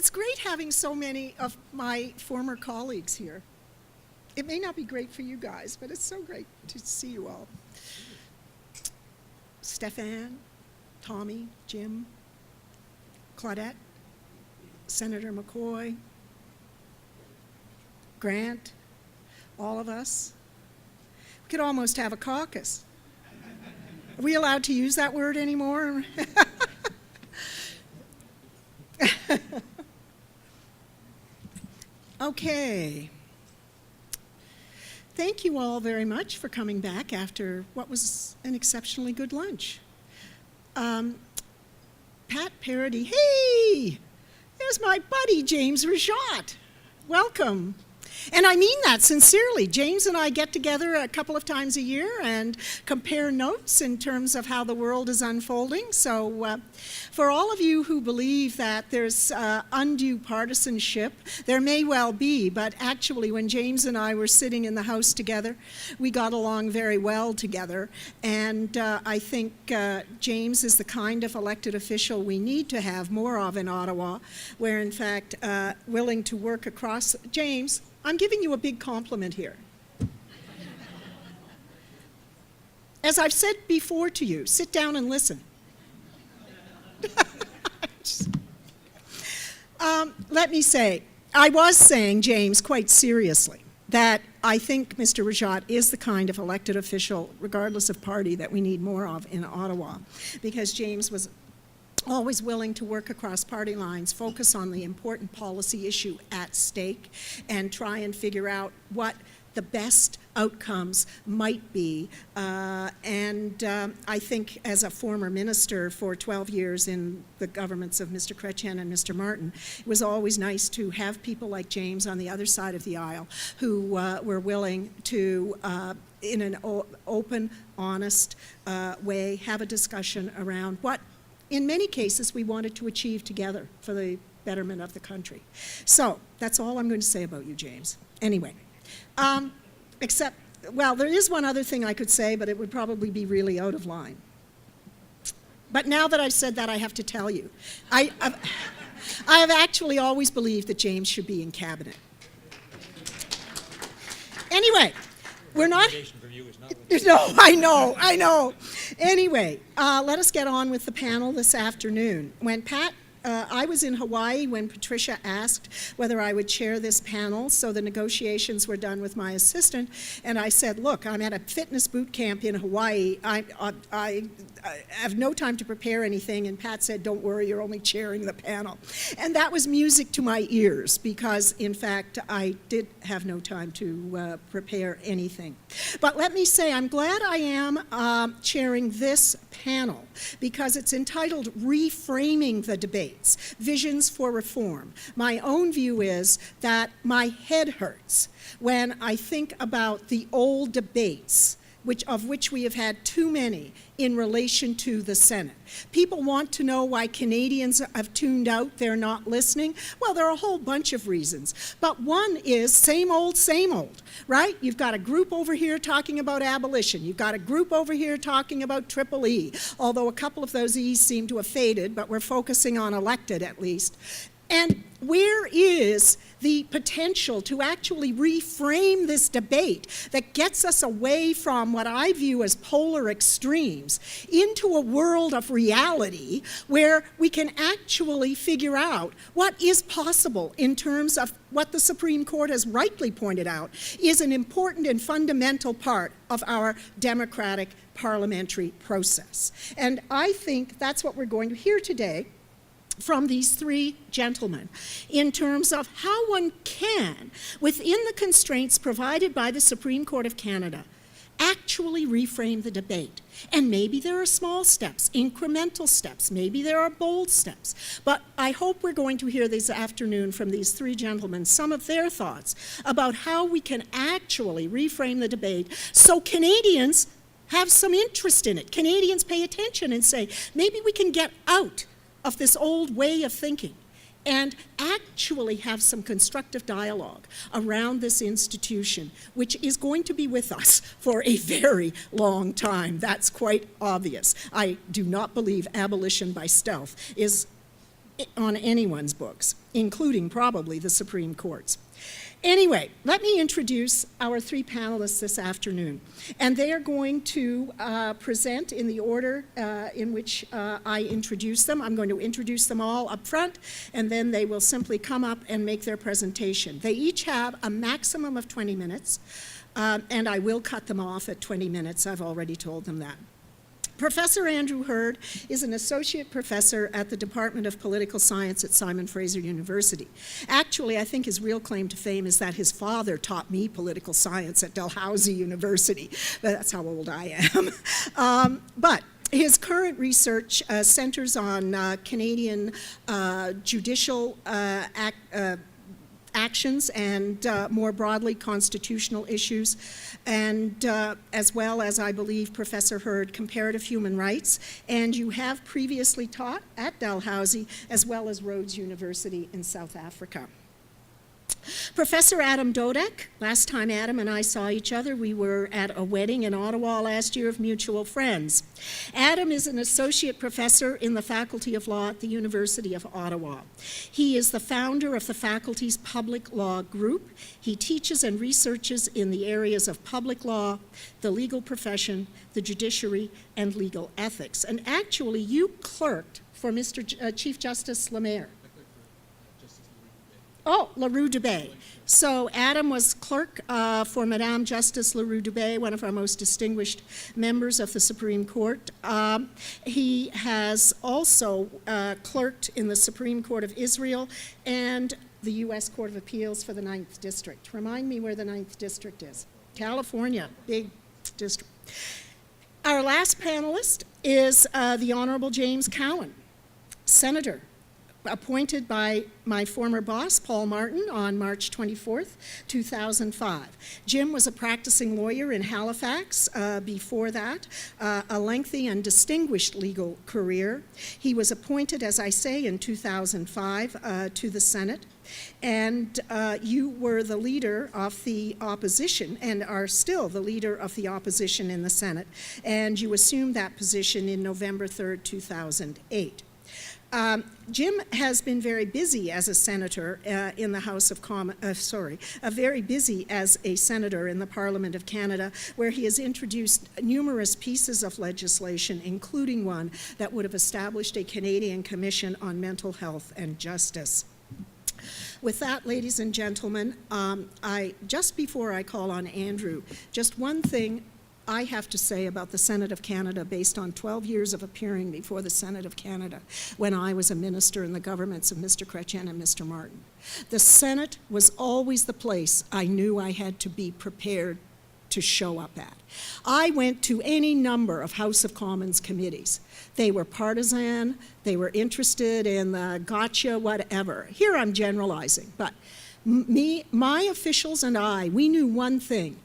It's great having so many of my former colleagues here. It may not be great for you guys, but it's so great to see you all. Stefan, Tommy, Jim, Claudette, Senator McCoy, Grant, all of us. We could almost have a caucus. Are we allowed to use that word anymore? Okay. Thank you all very much for coming back after what was an exceptionally good lunch. Pat Parody, hey, there's my buddy James Rajat. Welcome. And I mean that sincerely. James and I get together a couple of times a year and compare notes in terms of how the world is unfolding. So for all of you who believe that there's undue partisanship, there may well be, but actually when James and I were sitting in the House together, we got along very well together. And I think James is the kind of elected official we need to have more of in Ottawa, where in fact willing to work across. James, I'm giving you a big compliment here. As I've said before to you, sit down and listen. Let me say, I was saying, James, quite seriously, that I think Mr. Rajat is the kind of elected official, regardless of party, that we need more of in Ottawa, because James was always willing to work across party lines, focus on the important policy issue at stake, and try and figure out what the best outcomes might be. I think as a former minister for 12 years in the governments of Mr. Chrétien and Mr. Martin, it was always nice to have people like James on the other side of the aisle who were willing to, in an open, honest way, have a discussion around what in many cases we wanted to achieve together for the betterment of the country. So that's all I'm going to say about you, James. Anyway, except, well, there is one other thing I could say, but it would probably be really out of line. But now that I've said that, I have to tell you. I have actually always believed that James should be in cabinet. Anyway, we're not... No, I know. Anyway, let us get on with the panel this afternoon. When I was in Hawaii when Patricia asked whether I would chair this panel, so the negotiations were done with my assistant, and I said, look, I'm at a fitness boot camp in Hawaii. I have no time to prepare anything, and Pat said, don't worry, you're only chairing the panel. And that was music to my ears, because, in fact, I did have no time to prepare anything. But let me say, I'm glad I am chairing this panel, because it's entitled Reframing the Debate. Visions for Reform. My own view is that my head hurts when I think about the old debates, of which we have had too many in relation to the Senate. People want to know why Canadians have tuned out, they're not listening. Well, there are a whole bunch of reasons. But one is same old, right? You've got a group over here talking about abolition. You've got a group over here talking about Triple E, although a couple of those E's seem to have faded, but we're focusing on elected at least. And where is the potential to actually reframe this debate that gets us away from what I view as polar extremes into a world of reality where we can actually figure out what is possible in terms of what the Supreme Court has rightly pointed out is an important and fundamental part of our democratic parliamentary process. And I think that's what we're going to hear today from these three gentlemen in terms of how one can, within the constraints provided by the Supreme Court of Canada, actually reframe the debate. And maybe there are small steps, incremental steps, maybe there are bold steps. But I hope we're going to hear this afternoon from these three gentlemen some of their thoughts about how we can actually reframe the debate so Canadians have some interest in it. Canadians pay attention and say, maybe we can get out of this old way of thinking and actually have some constructive dialogue around this institution, which is going to be with us for a very long time. That's quite obvious. I do not believe abolition by stealth is on anyone's books, including probably the Supreme Court's. Anyway, let me introduce our three panelists this afternoon. And they are going to present in the order in which I introduce them. I'm going to introduce them all up front, and then they will simply come up and make their presentation. They each have a maximum of 20 minutes, and I will cut them off at 20 minutes. I've already told them that. Professor Andrew Hurd is an associate professor at the Department of Political Science at Simon Fraser University. Actually, I think his real claim to fame is that his father taught me political science at Dalhousie University. That's how old I am. But his current research centers on Canadian judicial actions and more broadly constitutional issues, and as well as, I believe, Professor Hurd, comparative human rights. And you have previously taught at Dalhousie as well as Rhodes University in South Africa. Professor Adam Dodek, last time Adam and I saw each other, we were at a wedding in Ottawa last year of mutual friends. Adam is an associate professor in the Faculty of Law at the University of Ottawa. He is the founder of the faculty's public law group. He teaches and researches in the areas of public law, the legal profession, the judiciary, and legal ethics. And actually, you clerked for Mr. Chief Justice Lemaire. Oh, LaRue Dubé. So Adam was clerk for Madame Justice LaRue Dubé, one of our most distinguished members of the Supreme Court. He has also clerked in the Supreme Court of Israel and the U.S. Court of Appeals for the 9th District. Remind me where the 9th District is. California, big district. Our last panelist is the Honorable James Cowan, Senator, appointed by my former boss, Paul Martin, on March 24th, 2005. Jim was a practicing lawyer in Halifax before that, a lengthy and distinguished legal career. He was appointed, as I say, in 2005 to the Senate. And you were the leader of the opposition and are still the leader of the opposition in the Senate. And you assumed that position in November 3rd, 2008. Jim has been very busy as a senator in the House of Commons, very busy as a senator in the Parliament of Canada, where he has introduced numerous pieces of legislation, including one that would have established a Canadian Commission on Mental Health and Justice. With that, ladies and gentlemen, just before I call on Andrew, just one thing I have to say about the Senate of Canada based on 12 years of appearing before the Senate of Canada when I was a minister in the governments of Mr. Chrétien and Mr. Martin. The Senate was always the place I knew I had to be prepared to show up at. I went to any number of House of Commons committees. They were partisan, they were interested in the gotcha, whatever. Here I'm generalizing, but my officials and I, we knew one thing.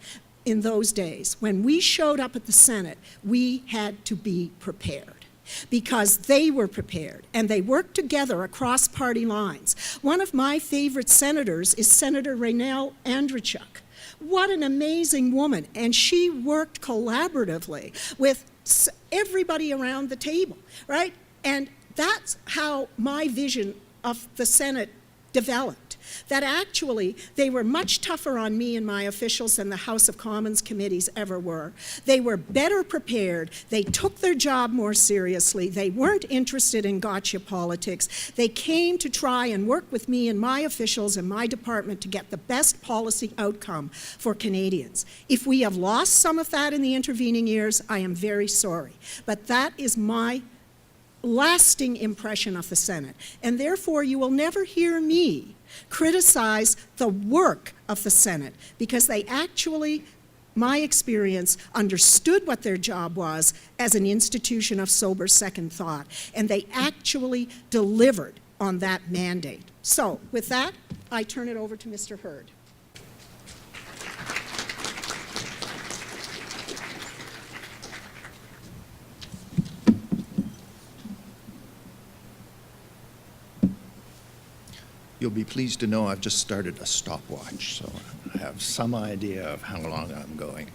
In those days, when we showed up at the Senate, we had to be prepared because they were prepared and they worked together across party lines. One of my favorite senators is Senator Raynell Andrechuk. What an amazing woman, and she worked collaboratively with everybody around the table, right? And that's how my vision of the Senate developed. That actually they were much tougher on me and my officials than the House of Commons committees ever were. They were better prepared. They took their job more seriously. They weren't interested in gotcha politics. They came to try and work with me and my officials and my department to get the best policy outcome for Canadians. If we have lost some of that in the intervening years, I am very sorry. But that is my lasting impression of the Senate. And therefore, you will never hear me criticize the work of the Senate because they actually, my experience, understood what their job was as an institution of sober second thought, and they actually delivered on that mandate. So with that, I turn it over to Mr. Hurd. You'll be pleased to know I've just started a stopwatch, so I have some idea of how long I'm going.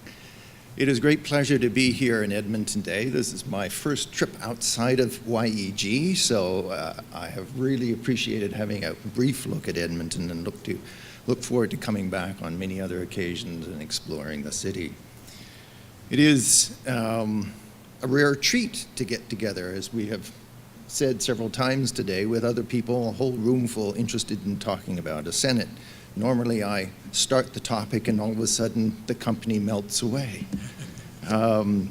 It is a great pleasure to be here in Edmonton today. This is my first trip outside of YEG, so I have really appreciated having a brief look at Edmonton and look forward to coming back on many other occasions and exploring the city. It is a rare treat to get together, as we have said several times today, with other people, a whole room full interested in talking about a Senate. Normally I start the topic and all of a sudden the company melts away. I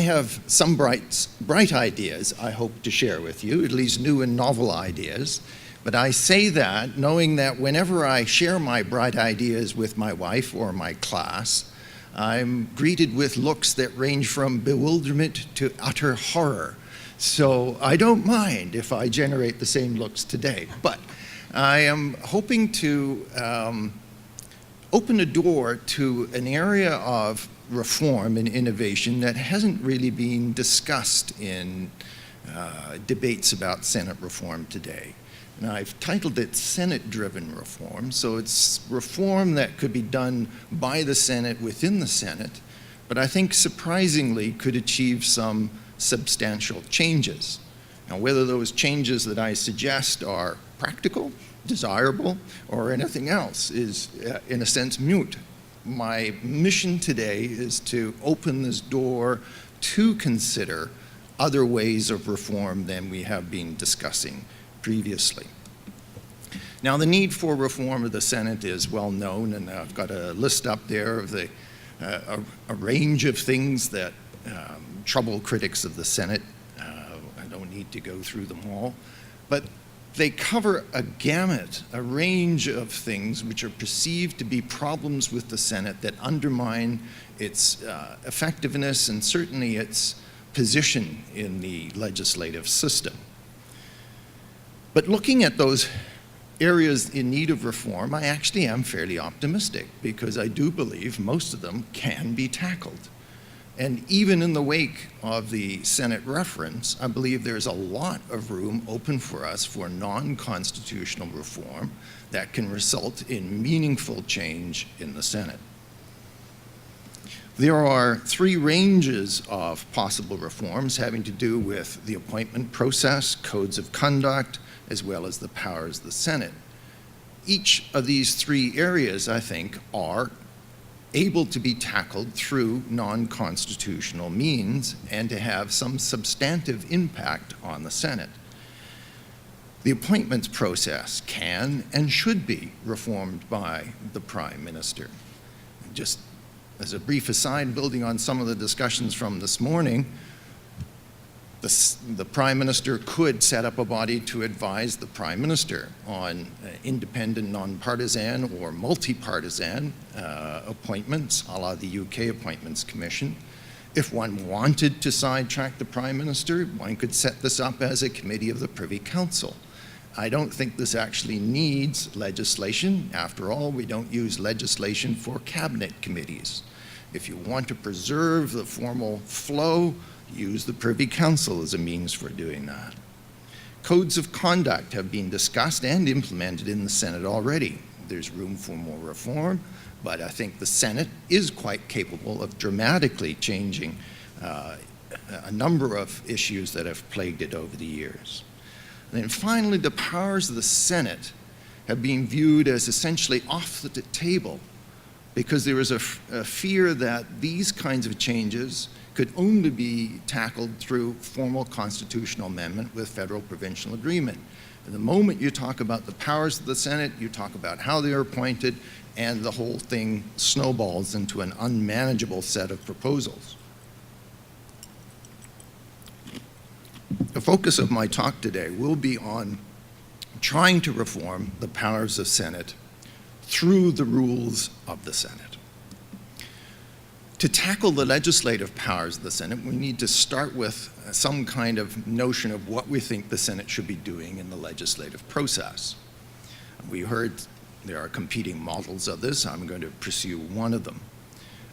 have some bright ideas I hope to share with you, at least new and novel ideas. But I say that knowing that whenever I share my bright ideas with my wife or my class, I'm greeted with looks that range from bewilderment to utter horror. So I don't mind if I generate the same looks today. But I am hoping to open a door to an area of reform and innovation that hasn't really been discussed in debates about Senate reform today. And I've titled it Senate-driven reform, so it's reform that could be done by the Senate within the Senate, but I think surprisingly could achieve some substantial changes. Now, whether those changes that I suggest are practical, desirable, or anything else is, in a sense, mute. My mission today is to open this door to consider other ways of reform than we have been discussing previously. Now, the need for reform of the Senate is well known, and I've got a list up there of a range of things that trouble critics of the Senate. I don't need to go through them all, but they cover a gamut, a range of things which are perceived to be problems with the Senate that undermine its effectiveness and certainly its position in the legislative system. But looking at those areas in need of reform, I actually am fairly optimistic because I do believe most of them can be tackled. And even in the wake of the Senate reference, I believe there's a lot of room open for us for non-constitutional reform that can result in meaningful change in the Senate. There are three ranges of possible reforms having to do with the appointment process, codes of conduct, as well as the powers of the Senate. Each of these three areas, I think, are able to be tackled through non-constitutional means and to have some substantive impact on the Senate. The appointments process can and should be reformed by the Prime Minister. Just as a brief aside, building on some of the discussions from this morning, the Prime Minister could set up a body to advise the Prime Minister on independent, nonpartisan, or multi-partisan appointments, a la the UK Appointments Commission. If one wanted to sidetrack the Prime Minister, one could set this up as a committee of the Privy Council. I don't think this actually needs legislation. After all, we don't use legislation for cabinet committees. If you want to preserve the formal flow, use the Privy Council as a means for doing that. Codes of conduct have been discussed and implemented in the Senate already. There's room for more reform, but I think the Senate is quite capable of dramatically changing a number of issues that have plagued it over the years. And then finally, the powers of the Senate have been viewed as essentially off the table because there is a fear that these kinds of changes could only be tackled through formal constitutional amendment with federal provincial agreement. And the moment you talk about the powers of the Senate, you talk about how they are appointed, and the whole thing snowballs into an unmanageable set of proposals. The focus of my talk today will be on trying to reform the powers of Senate through the rules of the Senate. To tackle the legislative powers of the Senate, we need to start with some kind of notion of what we think the Senate should be doing in the legislative process. We heard there are competing models of this. I'm going to pursue one of them.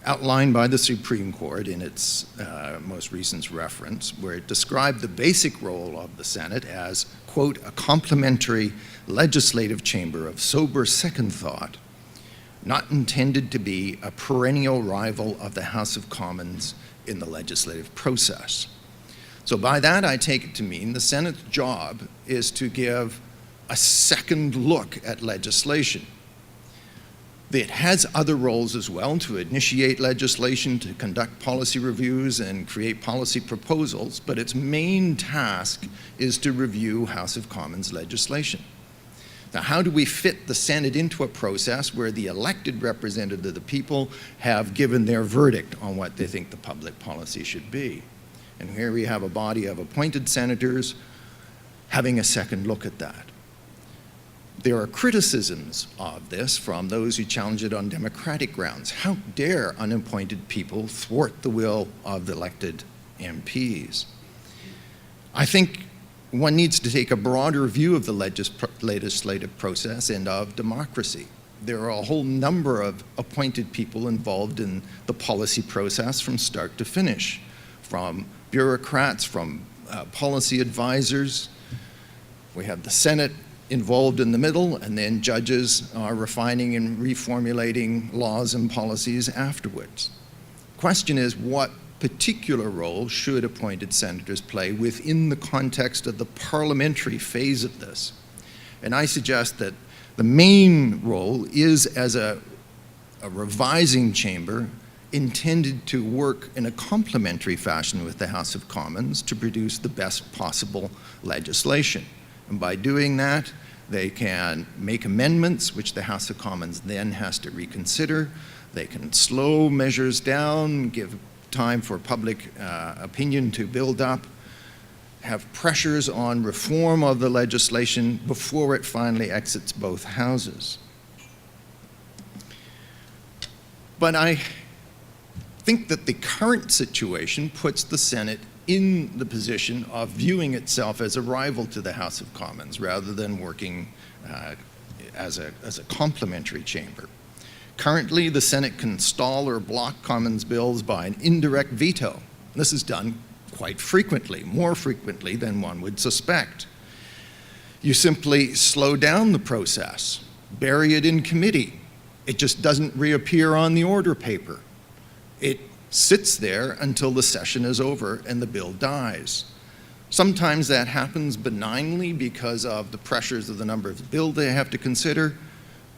Outlined by the Supreme Court in its most recent reference, where it described the basic role of the Senate as, quote, a complementary legislative chamber of sober second thought, not intended to be a perennial rival of the House of Commons in the legislative process. So by that, I take it to mean the Senate's job is to give a second look at legislation. It has other roles as well, to initiate legislation, to conduct policy reviews and create policy proposals, but its main task is to review House of Commons legislation. Now, how do we fit the Senate into a process where the elected representatives of the people have given their verdict on what they think the public policy should be? And here we have a body of appointed senators having a second look at that. There are criticisms of this from those who challenge it on democratic grounds. How dare unappointed people thwart the will of the elected MPs? I think one needs to take a broader view of the legislative process and of democracy. There are a whole number of appointed people involved in the policy process from start to finish, from bureaucrats, from policy advisors. We have the Senate involved in the middle, and then judges are refining and reformulating laws and policies afterwards. The question is, what particular role should appointed senators play within the context of the parliamentary phase of this? And I suggest that the main role is as a revising chamber intended to work in a complementary fashion with the House of Commons to produce the best possible legislation. And by doing that, they can make amendments, which the House of Commons then has to reconsider. They can slow measures down, give time for public opinion to build up, have pressures on reform of the legislation before it finally exits both houses. But I think that the current situation puts the Senate in the position of viewing itself as a rival to the House of Commons rather than working as a complementary chamber. Currently, the Senate can stall or block Commons bills by an indirect veto. This is done quite frequently, more frequently than one would suspect. You simply slow down the process, bury it in committee. It just doesn't reappear on the order paper. It sits there until the session is over and the bill dies. Sometimes that happens benignly because of the pressures of the number of bills they have to consider,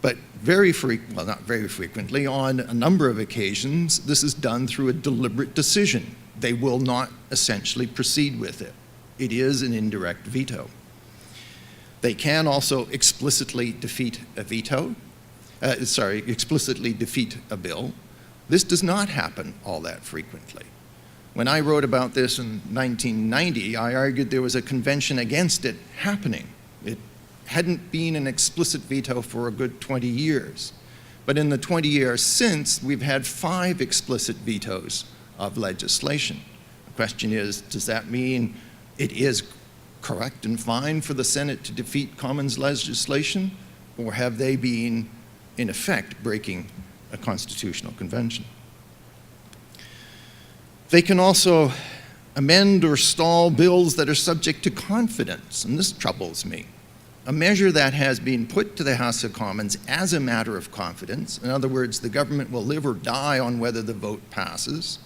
but not very frequently, on a number of occasions, this is done through a deliberate decision. They will not essentially proceed with it. It is an indirect veto. They can also explicitly defeat a bill. This does not happen all that frequently. When I wrote about this in 1990, I argued there was a convention against it happening. It hadn't been an explicit veto for a good 20 years. But in the 20 years since, we've had 5 explicit vetoes of legislation. The question is, does that mean it is correct and fine for the Senate to defeat Commons legislation, or have they been, in effect, breaking a constitutional convention? They can also amend or stall bills that are subject to confidence, and this troubles me. A measure that has been put to the House of Commons as a matter of confidence, in other words, the government will live or die on whether the vote passes,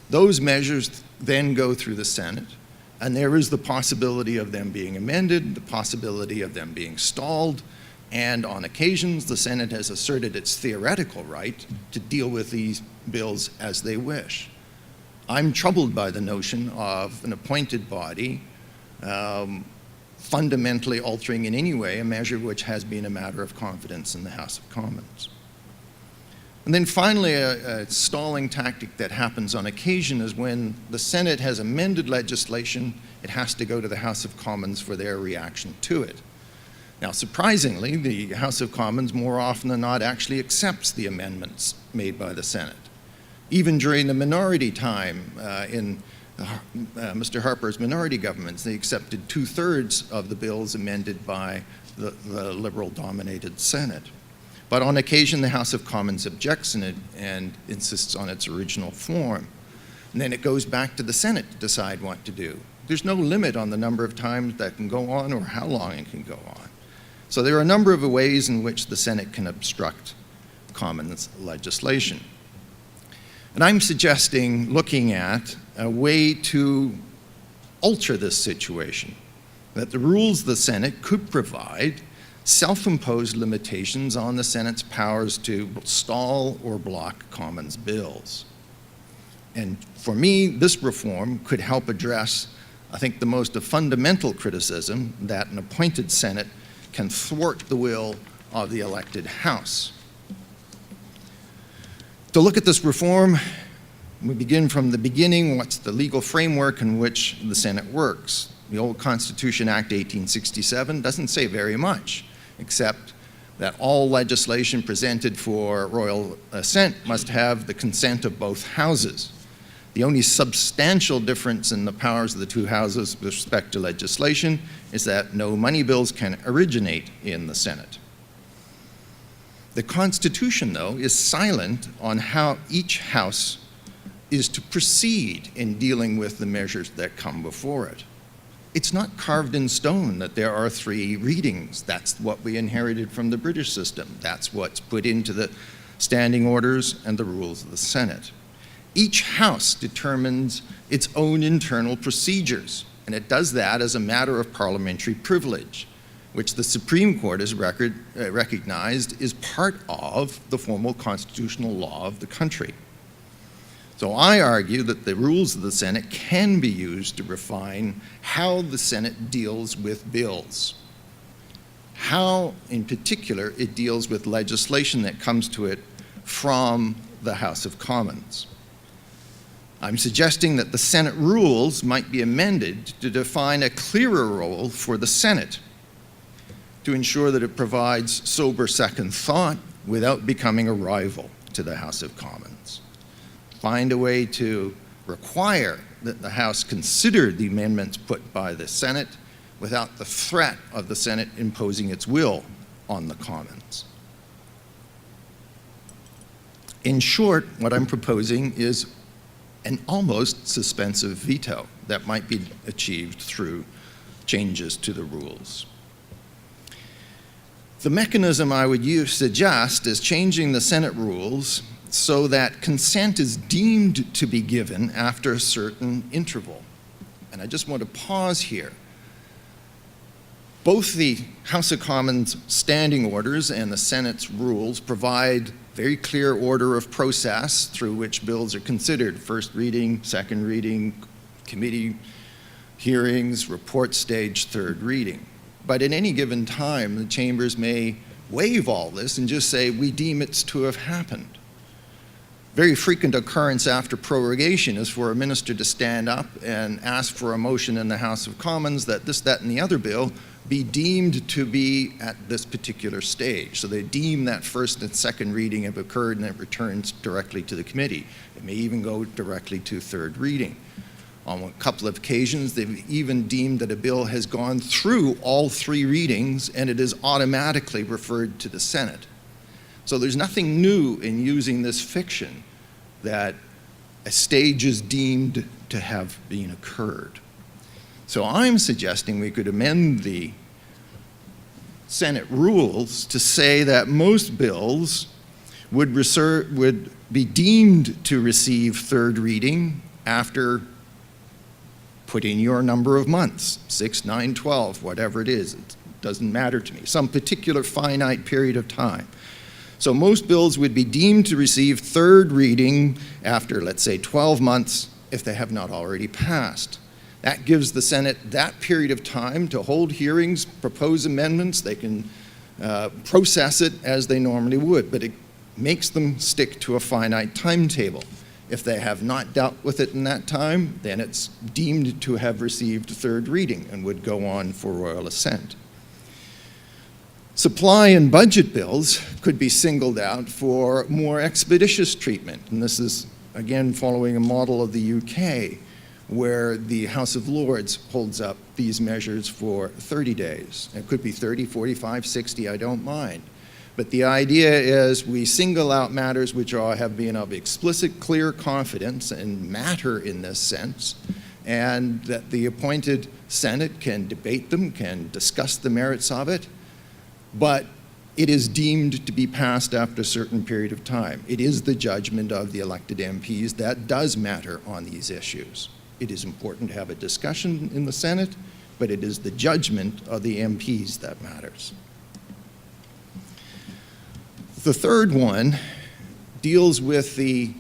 those measures then go through the Senate, and there is the possibility of them being amended, the possibility of them being stalled, and on occasions, the Senate has asserted its theoretical right to deal with these bills as they wish. I'm troubled by the notion of an appointed body fundamentally altering in any way a measure which has been a matter of confidence in the House of Commons. And then finally, a stalling tactic that happens on occasion is when the Senate has amended legislation, it has to go to the House of Commons for their reaction to it. Now, surprisingly, the House of Commons more often than not actually accepts the amendments made by the Senate. Even during the minority time in Mr. Harper's minority governments, they accepted 2/3 of the bills amended by the Liberal-dominated Senate. But on occasion, the House of Commons objects and insists on its original form. And then it goes back to the Senate to decide what to do. There's no limit on the number of times that can go on or how long it can go on. So there are a number of ways in which the Senate can obstruct Commons legislation. And I'm suggesting looking at a way to alter this situation, that the rules of the Senate could provide self-imposed limitations on the Senate's powers to stall or block Commons bills. And for me, this reform could help address, I think, the most fundamental criticism that an appointed Senate can thwart the will of the elected House. To look at this reform, we begin from the beginning. What's the legal framework in which the Senate works? The old Constitution Act 1867 doesn't say very much, except that all legislation presented for royal assent must have the consent of both houses. The only substantial difference in the powers of the two houses with respect to legislation is that no money bills can originate in the Senate. The Constitution, though, is silent on how each house is to proceed in dealing with the measures that come before it. It's not carved in stone that there are 3 readings. That's what we inherited from the British system. That's what's put into the standing orders and the rules of the Senate. Each house determines its own internal procedures, and it does that as a matter of parliamentary privilege, which the Supreme Court has recognized is part of the formal constitutional law of the country. So I argue that the rules of the Senate can be used to refine how the Senate deals with bills, how, in particular, it deals with legislation that comes to it from the House of Commons. I'm suggesting that the Senate rules might be amended to define a clearer role for the Senate, to ensure that it provides sober second thought without becoming a rival to the House of Commons. Find a way to require that the House consider the amendments put by the Senate without the threat of the Senate imposing its will on the Commons. In short, what I'm proposing is an almost suspensive veto that might be achieved through changes to the rules. The mechanism I would suggest is changing the Senate rules so that consent is deemed to be given after a certain interval. And I just want to pause here. Both the House of Commons standing orders and the Senate's rules provide very clear order of process through which bills are considered: first reading, second reading, committee hearings, report stage, third reading. But at any given time, the chambers may waive all this and just say, we deem it to have happened. Very frequent occurrence after prorogation is for a minister to stand up and ask for a motion in the House of Commons that this, that, and the other bill be deemed to be at this particular stage. So they deem that first and second reading have occurred and it returns directly to the committee. It may even go directly to third reading. On a couple of occasions, they've even deemed that a bill has gone through all 3 readings and it is automatically referred to the Senate. So there's nothing new in using this fiction that a stage is deemed to have been occurred. So I'm suggesting we could amend the Senate rules to say that most bills would be deemed to receive third reading after put in your number of months, 6, 9, 12, whatever it is. It doesn't matter to me. Some particular finite period of time. So most bills would be deemed to receive third reading after, let's say, 12 months if they have not already passed. That gives the Senate that period of time to hold hearings, propose amendments. They can process it as they normally would, but it makes them stick to a finite timetable. If they have not dealt with it in that time, then it's deemed to have received third reading and would go on for royal assent. Supply and budget bills could be singled out for more expeditious treatment. And this is, again, following a model of the UK, where the House of Lords holds up these measures for 30 days. It could be 30, 45, 60, I don't mind. But the idea is we single out matters which have been of explicit, clear confidence and matter in this sense, and that the appointed Senate can debate them, can discuss the merits of it, but it is deemed to be passed after a certain period of time. It is the judgment of the elected MPs that does matter on these issues. It is important to have a discussion in the Senate, but it is the judgment of the MPs that matters. The third one deals with the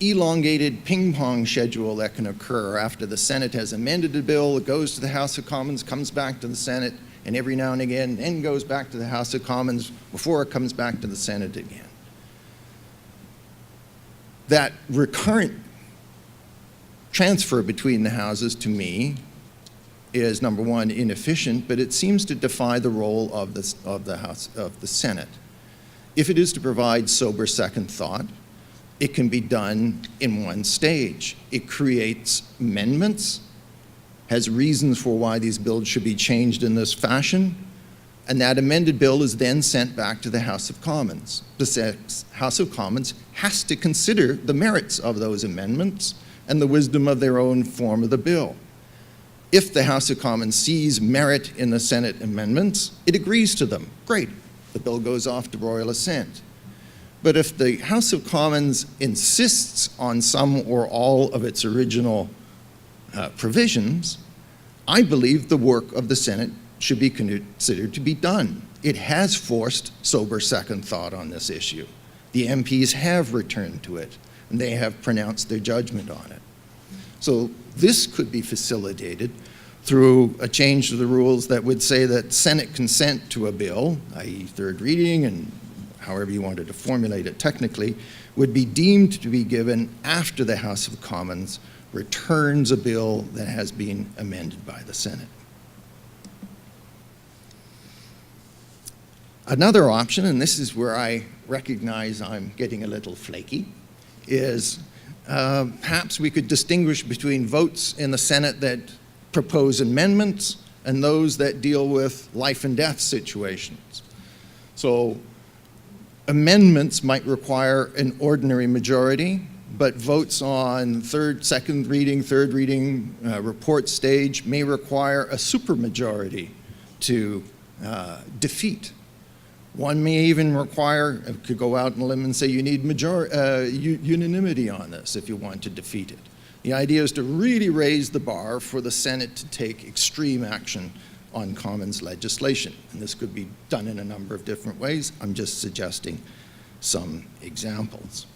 elongated ping-pong schedule that can occur after the Senate has amended a bill, it goes to the House of Commons, comes back to the Senate, and every now and again then goes back to the House of Commons before it comes back to the Senate again. That recurrent transfer between the houses, to me, is, number one, inefficient, but it seems to defy the role of the Senate. If it is to provide sober second thought, it can be done in one stage. It creates amendments, has reasons for why these bills should be changed in this fashion, and that amended bill is then sent back to the House of Commons. The House of Commons has to consider the merits of those amendments and the wisdom of their own form of the bill. If the House of Commons sees merit in the Senate amendments, it agrees to them. Great. The bill goes off to royal assent. But if the House of Commons insists on some or all of its original provisions, I believe the work of the Senate should be considered to be done. It has forced sober second thought on this issue. The MPs have returned to it, and they have pronounced their judgment on it. So this could be facilitated through a change to the rules that would say that Senate consent to a bill, i.e. third reading and however you wanted to formulate it technically, would be deemed to be given after the House of Commons returns a bill that has been amended by the Senate. Another option, and this is where I recognize I'm getting a little flaky, is perhaps we could distinguish between votes in the Senate that propose amendments and those that deal with life and death situations. So amendments might require an ordinary majority, but votes on second reading, third reading, report stage may require a supermajority to defeat. One may even require, could go out on a limb and say you need unanimity on this if you want to defeat it. The idea is to really raise the bar for the Senate to take extreme action on Commons legislation. And this could be done in a number of different ways. I'm just suggesting some examples.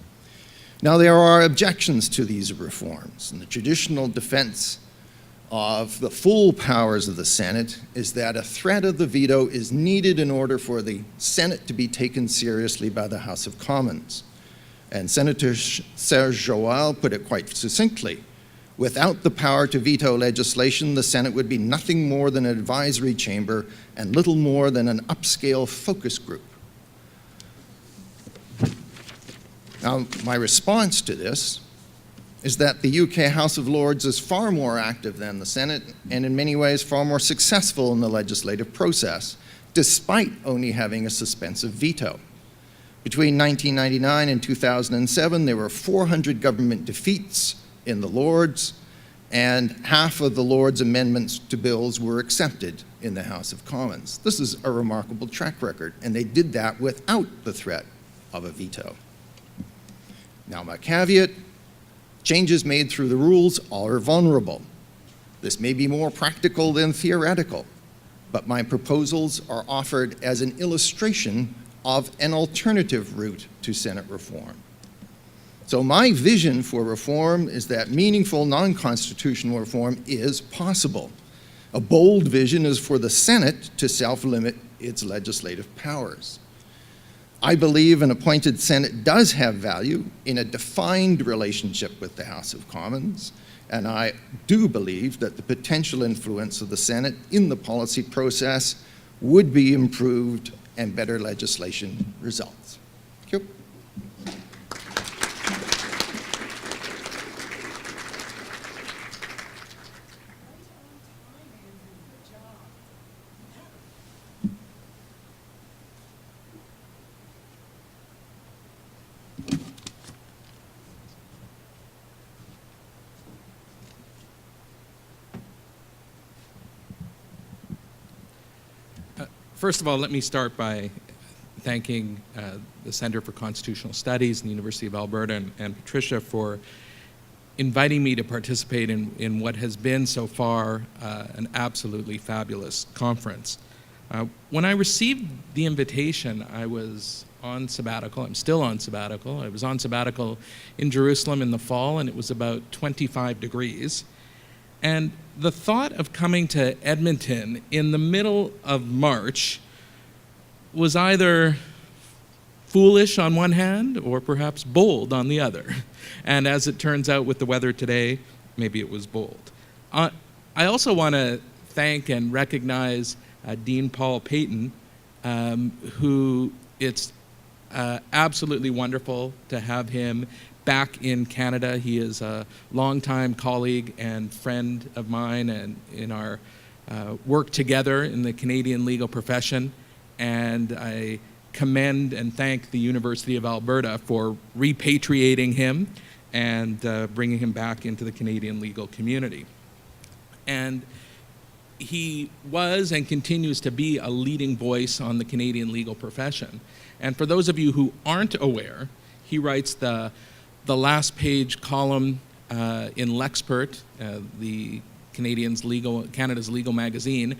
Now, there are objections to these reforms, and the traditional defense of the full powers of the Senate is that a threat of the veto is needed in order for the Senate to be taken seriously by the House of Commons. And Senator Serge Joal put it quite succinctly. Without the power to veto legislation, the Senate would be nothing more than an advisory chamber and little more than an upscale focus group. Now, my response to this is that the UK House of Lords is far more active than the Senate and in many ways far more successful in the legislative process, despite only having a suspensive veto. Between 1999 and 2007, there were 400 government defeats in the Lords, and half of the Lords' amendments to bills were accepted in the House of Commons. This is a remarkable track record, and they did that without the threat of a veto. Now, my caveat, changes made through the rules are vulnerable. This may be more practical than theoretical, but my proposals are offered as an illustration of an alternative route to Senate reform. So my vision for reform is that meaningful non-constitutional reform is possible. A bold vision is for the Senate to self-limit its legislative powers. I believe an appointed Senate does have value in a defined relationship with the House of Commons, and I do believe that the potential influence of the Senate in the policy process would be improved and better legislation results. Thank you. First of all, let me start by thanking the Center for Constitutional Studies and the University of Alberta and Patricia for inviting me to participate in what has been so far an absolutely fabulous conference. When I received the invitation, I was on sabbatical. I'm still on sabbatical. I was on sabbatical in Jerusalem in the fall, and it was about 25 degrees. And the thought of coming to Edmonton in the middle of March was either foolish on one hand or perhaps bold on the other. And as it turns out with the weather today, maybe it was bold. I also want to thank and recognize Dean Paul Payton, who it's absolutely wonderful to have him back in Canada. He is a longtime colleague and friend of mine, and in our work together in the Canadian legal profession. And I commend and thank the University of Alberta for repatriating him and bringing him back into the Canadian legal community. And he was and continues to be a leading voice on the Canadian legal profession. And for those of you who aren't aware, he writes the last page column in Lexpert, the Canada's legal magazine.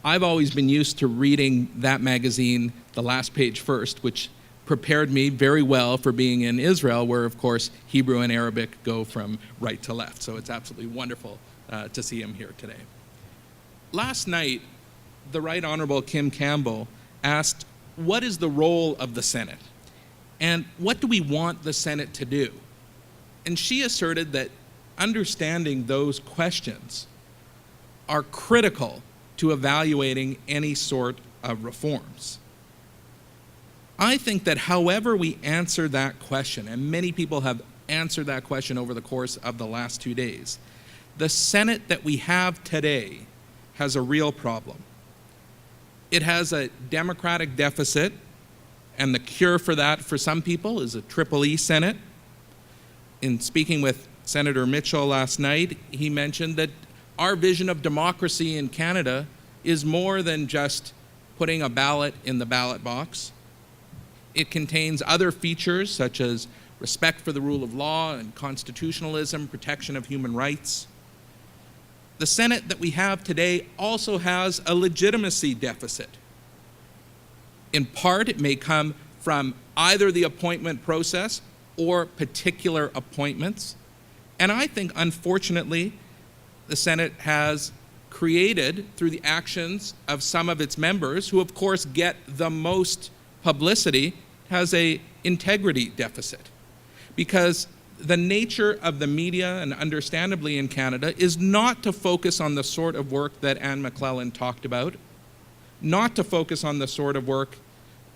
I've always been used to reading that magazine, the last page first, which prepared me very well for being in Israel, where, of course, Hebrew and Arabic go from right to left. So it's absolutely wonderful to see him here today. Last night, the Right Honorable Kim Campbell asked, what is the role of the Senate? And what do we want the Senate to do? And she asserted that understanding those questions are critical to evaluating any sort of reforms. I think that however we answer that question, and many people have answered that question over the course of the last 2 days, the Senate that we have today has a real problem. It has a democratic deficit, and the cure for that for some people is a triple E Senate. In speaking with Senator Mitchell last night, he mentioned that our vision of democracy in Canada is more than just putting a ballot in the ballot box. It contains other features such as respect for the rule of law and constitutionalism, protection of human rights. The Senate that we have today also has a legitimacy deficit. In part, it may come from either the appointment process or particular appointments. And I think, unfortunately, the Senate has created, through the actions of some of its members, who of course get the most publicity, has an integrity deficit. Because the nature of the media, and understandably in Canada, is not to focus on the sort of work that Anne McClellan talked about, not to focus on the sort of work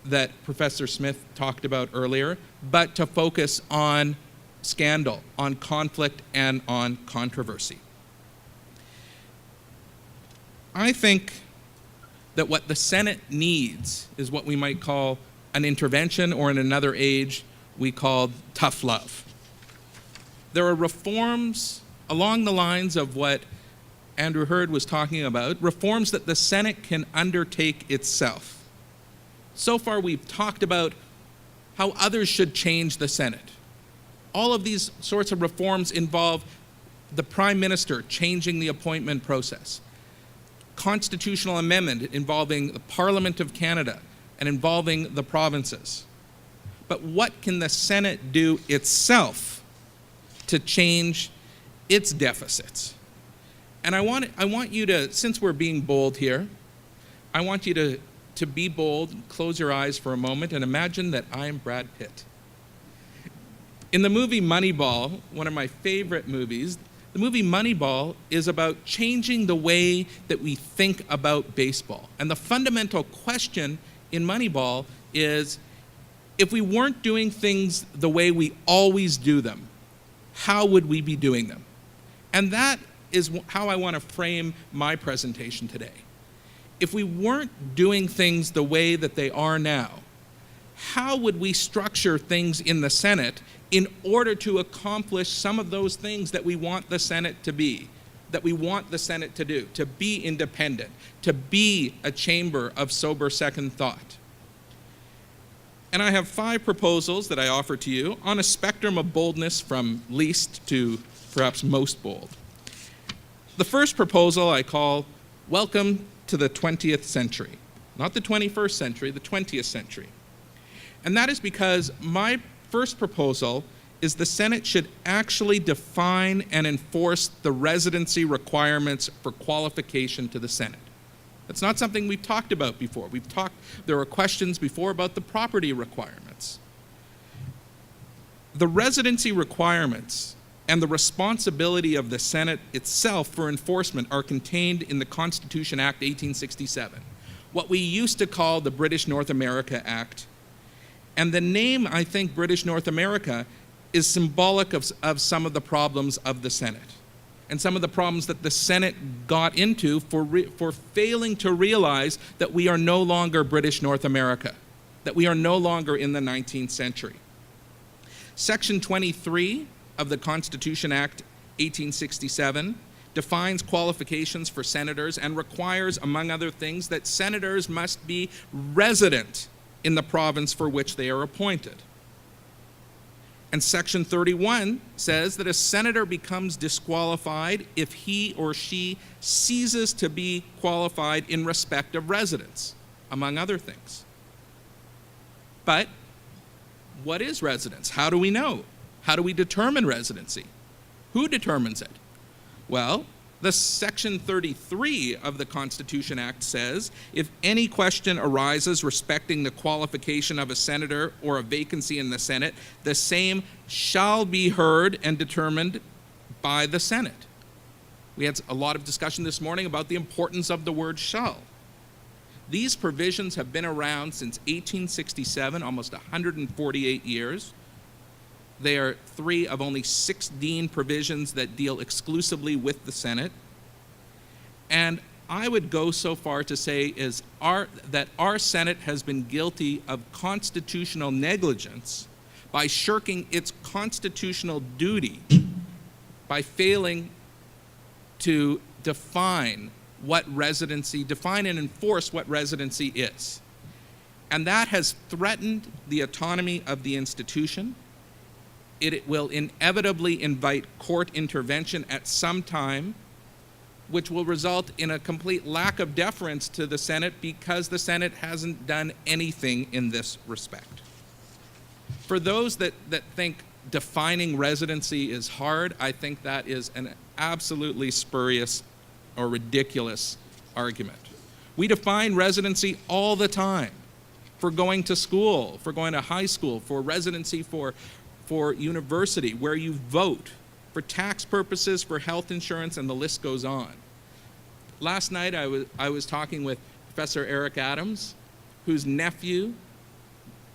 that Professor Smith talked about earlier, but to focus on scandal, on conflict, and on controversy. I think that what the Senate needs is what we might call an intervention, or in another age, we called tough love. There are reforms along the lines of what Andrew Hurd was talking about, reforms that the Senate can undertake itself. So far, we've talked about how others should change the Senate. All of these sorts of reforms involve the Prime Minister changing the appointment process, constitutional amendment involving the Parliament of Canada and involving the provinces. But what can the Senate do itself to change its deficits? And I want you to, since we're being bold here, I want you to be bold, close your eyes for a moment, and imagine that I'm Brad Pitt. In the movie Moneyball, one of my favorite movies, the movie Moneyball is about changing the way that we think about baseball. And the fundamental question in Moneyball is, if we weren't doing things the way we always do them, how would we be doing them? And that is how I want to frame my presentation today. If we weren't doing things the way that they are now, how would we structure things in the Senate in order to accomplish some of those things that we want the Senate to be, that we want the Senate to do, to be independent, to be a chamber of sober second thought? And I have 5 proposals that I offer to you on a spectrum of boldness from least to perhaps most bold. The first proposal I call Welcome to the 20th Century. Not the 21st century, the 20th century. And that is because my first proposal is the Senate should actually define and enforce the residency requirements for qualification to the Senate. That's not something we've talked about before. There were questions before about the property requirements. The residency requirements and the responsibility of the Senate itself for enforcement are contained in the Constitution Act 1867, what we used to call the British North America Act. And the name, I think, British North America is symbolic of some of the problems of the Senate and some of the problems that the Senate got into for failing to realize that we are no longer British North America, that we are no longer in the 19th century. Section 23 of the Constitution Act 1867 defines qualifications for senators and requires, among other things, that senators must be resident in the province for which they are appointed. And Section 31 says that a senator becomes disqualified if he or she ceases to be qualified in respect of residence, among other things. But what is residence? How do we know? How do we determine residency? Who determines it? Well, the Section 33 of the Constitution Act says, if any question arises respecting the qualification of a senator or a vacancy in the Senate, the same shall be heard and determined by the Senate. We had a lot of discussion this morning about the importance of the word shall. These provisions have been around since 1867, almost 148 years. They are 3 of only 16 provisions that deal exclusively with the Senate. And I would go so far to say that our Senate has been guilty of constitutional negligence by shirking its constitutional duty by failing to define and enforce what residency is. And that has threatened the autonomy of the institution. It will inevitably invite court intervention at some time, which will result in a complete lack of deference to the Senate because the Senate hasn't done anything in this respect. For those that think defining residency is hard, I think that is an absolutely spurious or ridiculous argument. We define residency all the time for going to school, for going to high school, for residency for university, where you vote, for tax purposes, for health insurance, and the list goes on. Last night I was talking with Professor Eric Adams, whose nephew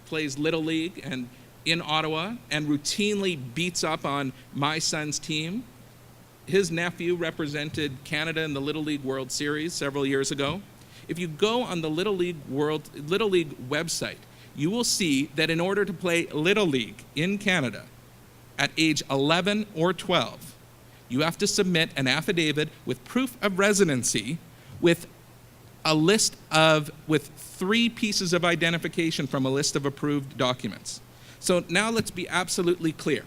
plays Little League and in Ottawa and routinely beats up on my son's team. His nephew represented Canada in the Little League World Series several years ago. If you go on the Little League website, you will see that in order to play Little League in Canada at age 11 or 12, you have to submit an affidavit with proof of residency with a list with 3 pieces of identification from a list of approved documents. So now let's be absolutely clear.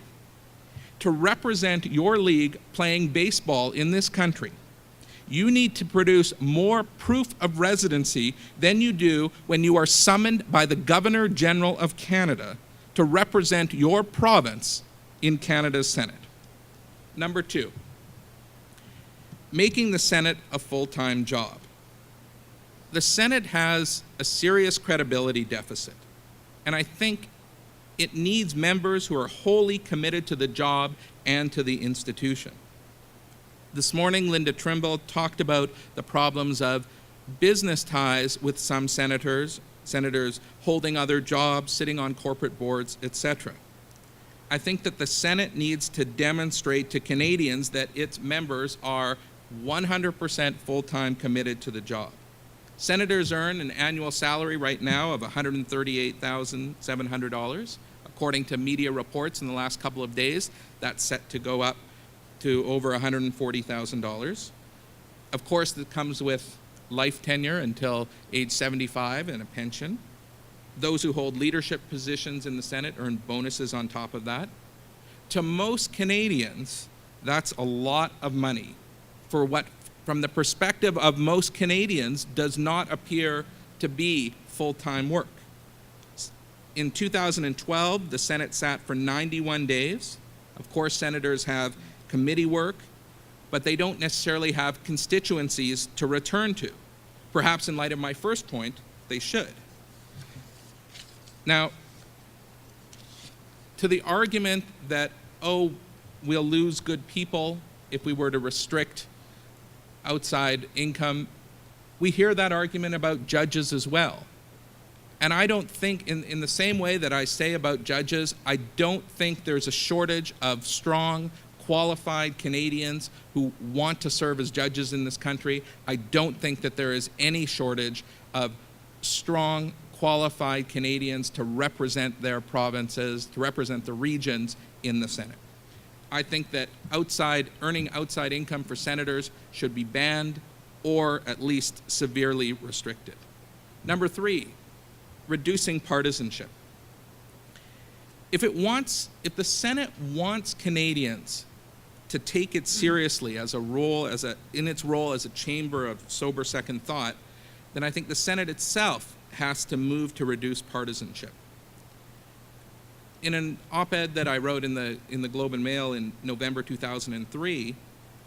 To represent your league playing baseball in this country, you need to produce more proof of residency than you do when you are summoned by the Governor General of Canada to represent your province in Canada's Senate. Number 2, making the Senate a full-time job. The Senate has a serious credibility deficit, and I think it needs members who are wholly committed to the job and to the institution. This morning, Linda Trimble talked about the problems of business ties with some senators holding other jobs, sitting on corporate boards, etc. I think that the Senate needs to demonstrate to Canadians that its members are 100% full-time committed to the job. Senators earn an annual salary right now of $138,700. According to media reports in the last couple of days, that's set to go up to over $140,000. Of course, that comes with life tenure until age 75 and a pension. those who hold leadership positions in the Senate earn bonuses on top of that. To most Canadians, that's a lot of money for what, from the perspective of most Canadians, does not appear to be full-time work. In 2012, the Senate sat for 91 days. Of course, senators have committee work, but they don't necessarily have constituencies to return to. Perhaps in light of my first point, they should. Now, to the argument that, oh, we'll lose good people if we were to restrict outside income, we hear that argument about judges as well. And I don't think, in the same way that I say about judges, I don't think there's a shortage of strong, qualified Canadians who want to serve as judges in this country. I don't think that there is any shortage of strong, qualified Canadians to represent their provinces, to represent the regions in the Senate. I think that earning outside income for senators should be banned or at least severely restricted. Number 3, reducing partisanship. If the Senate wants Canadians to take it seriously as a role, in its role as a chamber of sober second thought, then I think the Senate itself has to move to reduce partisanship. In an op-ed that I wrote in the Globe and Mail in November 2003,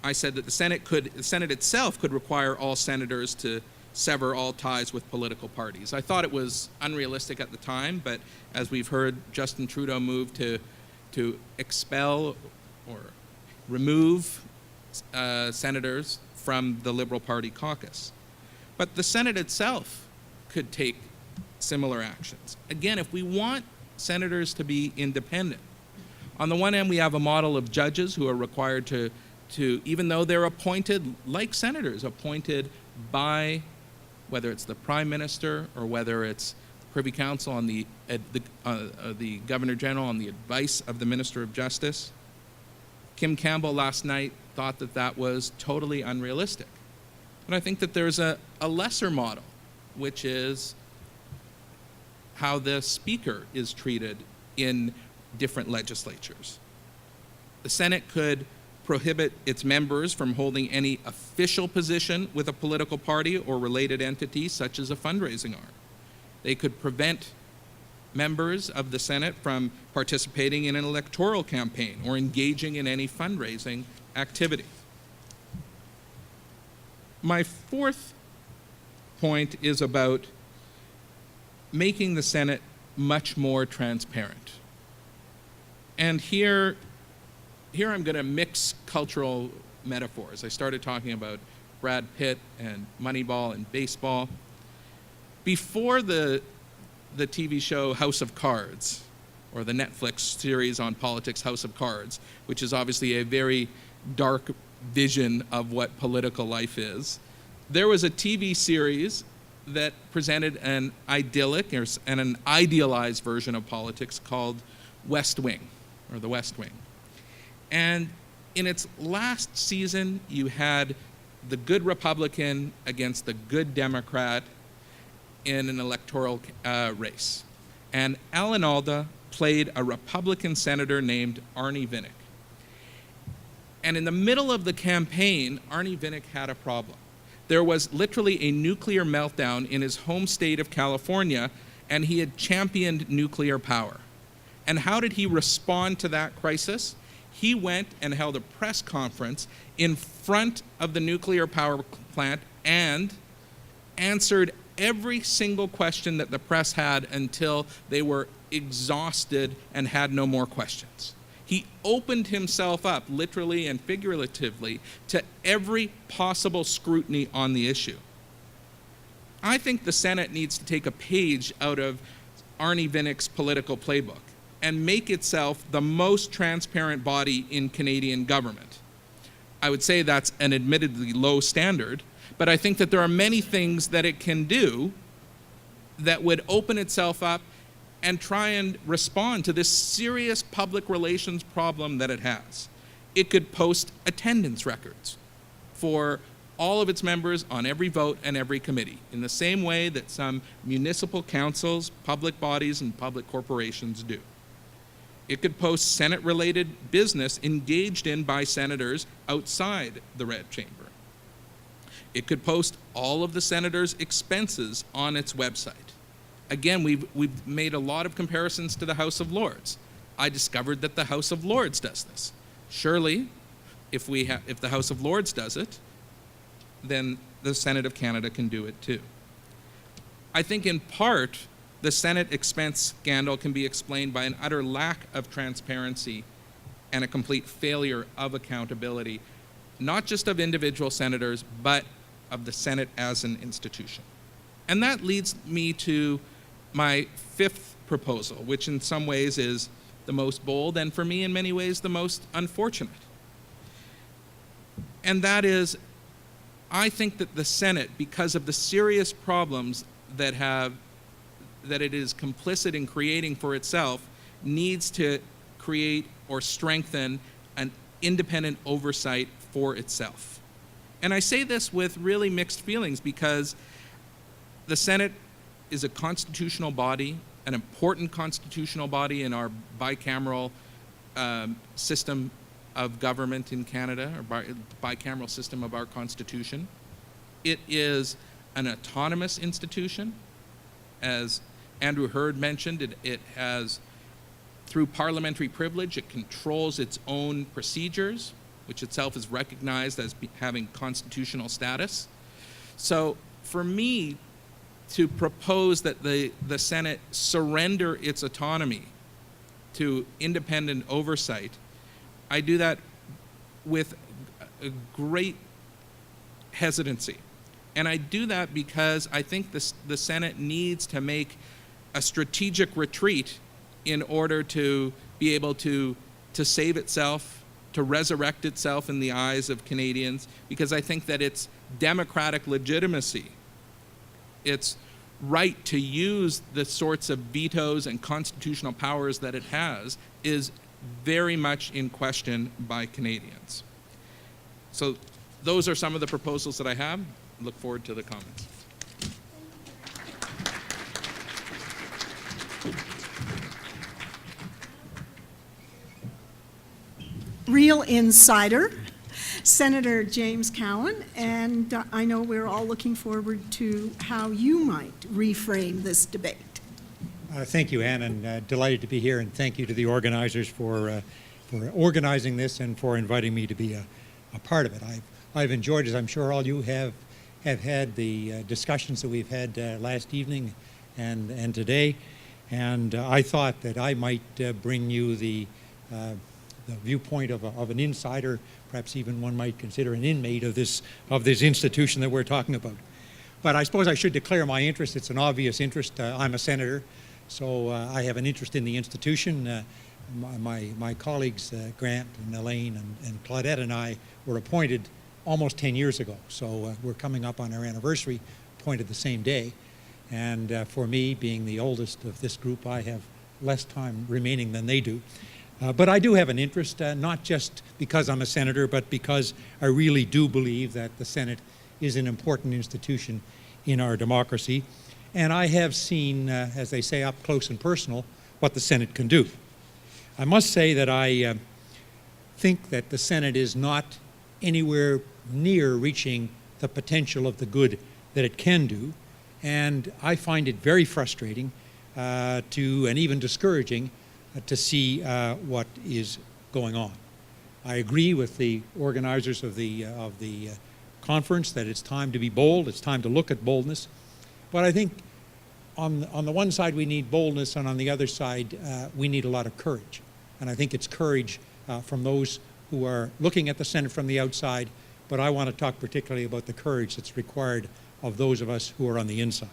I said that the Senate itself could require all senators to sever all ties with political parties. I thought it was unrealistic at the time, but as we've heard, Justin Trudeau moved to expel or remove senators from the Liberal Party caucus. But the Senate itself could take similar actions. Again, if we want senators to be independent, on the one hand, we have a model of judges who are required to even though they're appointed, like senators, appointed by, whether it's the Prime Minister or whether it's Privy Council on the Governor General on the advice of the Minister of Justice. Kim Campbell last night thought that that was totally unrealistic. But I think that there's a lesser model, which is how the Speaker is treated in different legislatures. The Senate could prohibit its members from holding any official position with a political party or related entity, such as a fundraising arm. They could prevent members of the Senate from participating in an electoral campaign or engaging in any fundraising activity. My fourth point is about making the Senate much more transparent. And here I'm going to mix cultural metaphors. I started talking about Brad Pitt and Moneyball and baseball. Before the TV show House of Cards, or the Netflix series on politics House of Cards, which is obviously a very dark vision of what political life is, there was a TV series that presented an idyllic and an idealized version of politics called West Wing, or The West Wing. And in its last season, you had the good Republican against the good Democrat in an electoral race. And Alan Alda played a Republican senator named Arnie Vinnick. And in the middle of the campaign, Arnie Vinnick had a problem. There was literally a nuclear meltdown in his home state of California, and he had championed nuclear power. And how did he respond to that crisis? He went and held a press conference in front of the nuclear power plant and answered every single question that the press had until they were exhausted and had no more questions. He opened himself up, literally and figuratively, to every possible scrutiny on the issue. I think the Senate needs to take a page out of Arnie Vinnick's political playbook and make itself the most transparent body in Canadian government. I would say that's an admittedly low standard, but I think that there are many things that it can do that would open itself up and try and respond to this serious public relations problem that it has. It could post attendance records for all of its members on every vote and every committee, in the same way that some municipal councils, public bodies, and public corporations do. It could post Senate-related business engaged in by senators outside the red chamber. It could post all of the senators' expenses on its website. Again, we've made a lot of comparisons to the House of Lords. I discovered that the House of Lords does this. Surely, if the House of Lords does it, then the Senate of Canada can do it too. I think in part, the Senate expense scandal can be explained by an utter lack of transparency and a complete failure of accountability, not just of individual senators, but of the Senate as an institution. And that leads me to my fifth proposal, which in some ways is the most bold and for me in many ways the most unfortunate. And that is, I think that the Senate, because of the serious problems that it is complicit in creating for itself, needs to create or strengthen an independent oversight for itself. And I say this with really mixed feelings because the Senate is a constitutional body, an important constitutional body in our bicameral system of government in Canada, or bicameral system of our Constitution. It is an autonomous institution. As Andrew Hurd mentioned, it has, through parliamentary privilege, it controls its own procedures, which itself is recognized as having constitutional status. So for me, to propose that the Senate surrender its autonomy to independent oversight, I do that with a great hesitancy. And I do that because I think the Senate needs to make a strategic retreat in order to be able to save itself, to resurrect itself in the eyes of Canadians, because I think that its democratic legitimacy, its right to use the sorts of vetoes and constitutional powers that it has, is very much in question by Canadians. So those are some of the proposals that I have. Look forward to the comments. Real insider, Senator James Cowan, and I know we're all looking forward to how you might reframe this debate. Thank you, Anne, and delighted to be here, and thank you to the organizers for organizing this and for inviting me to be a part of it. I've enjoyed, as I'm sure all you have had, the discussions that we've had last evening and today, and I thought that I might bring you the viewpoint of an insider, perhaps even one might consider an inmate of this institution that we're talking about. But I suppose I should declare my interest. It's an obvious interest. I'm a senator, so I have an interest in the institution. My colleagues, Grant and Elaine and Claudette and I were appointed almost 10 years ago. So we're coming up on our anniversary, appointed the same day. And for me, being the oldest of this group, I have less time remaining than they do. But I do have an interest, not just because I'm a senator, but because I really do believe that the Senate is an important institution in our democracy. And I have seen, as they say, up close and personal, what the Senate can do. I must say that I think that the Senate is not anywhere near reaching the potential of the good that it can do. And I find it very frustrating and even discouraging to see what is going on. I agree with the organizers of the conference that it's time to be bold, it's time to look at boldness. But I think on the one side we need boldness, and on the other side we need a lot of courage. And I think it's courage from those who are looking at the Senate from the outside, but I want to talk particularly about the courage that's required of those of us who are on the inside.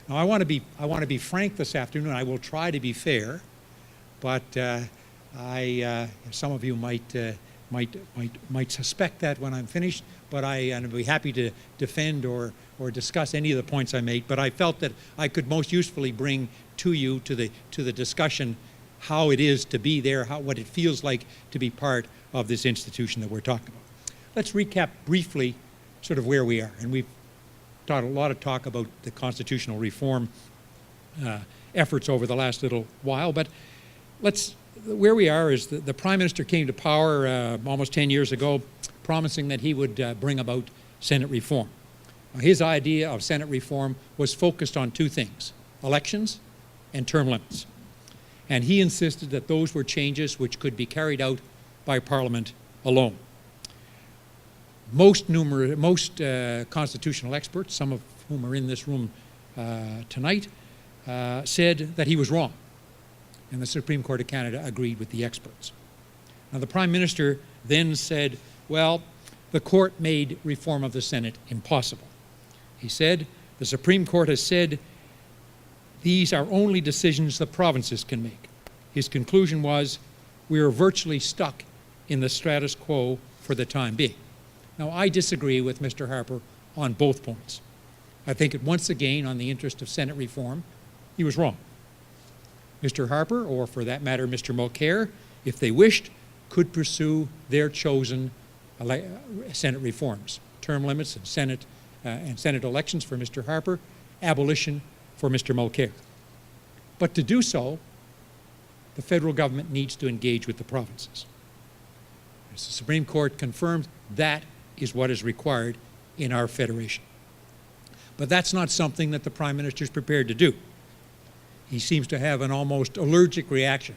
Now I want to be frank this afternoon. I will try to be fair, but some of you might suspect that when I'm finished, but I'd be happy to defend or discuss any of the points I made. But I felt that I could most usefully bring to you, to the discussion, how it is to be there, what it feels like to be part of this institution that we're talking about. Let's recap briefly sort of where we are. And we've done a lot of talk about the constitutional reform efforts over the last little while, but where we are is the Prime Minister came to power almost 10 years ago, promising that he would bring about Senate reform. His idea of Senate reform was focused on two things: elections and term limits. And he insisted that those were changes which could be carried out by Parliament alone. Most constitutional experts, some of whom are in this room tonight, said that he was wrong. And the Supreme Court of Canada agreed with the experts. Now, the Prime Minister then said, well, the court made reform of the Senate impossible. He said, the Supreme Court has said these are only decisions the provinces can make. His conclusion was, we are virtually stuck in the status quo for the time being. Now, I disagree with Mr. Harper on both points. I think that once again, on the interest of Senate reform, he was wrong. Mr. Harper, or for that matter, Mr. Mulcair, if they wished, could pursue their chosen Senate reforms: term limits and Senate elections for Mr. Harper, abolition for Mr. Mulcair. But to do so, the federal government needs to engage with the provinces. As the Supreme Court confirmed, that is what is required in our federation. But that's not something that the Prime Minister is prepared to do. He seems to have an almost allergic reaction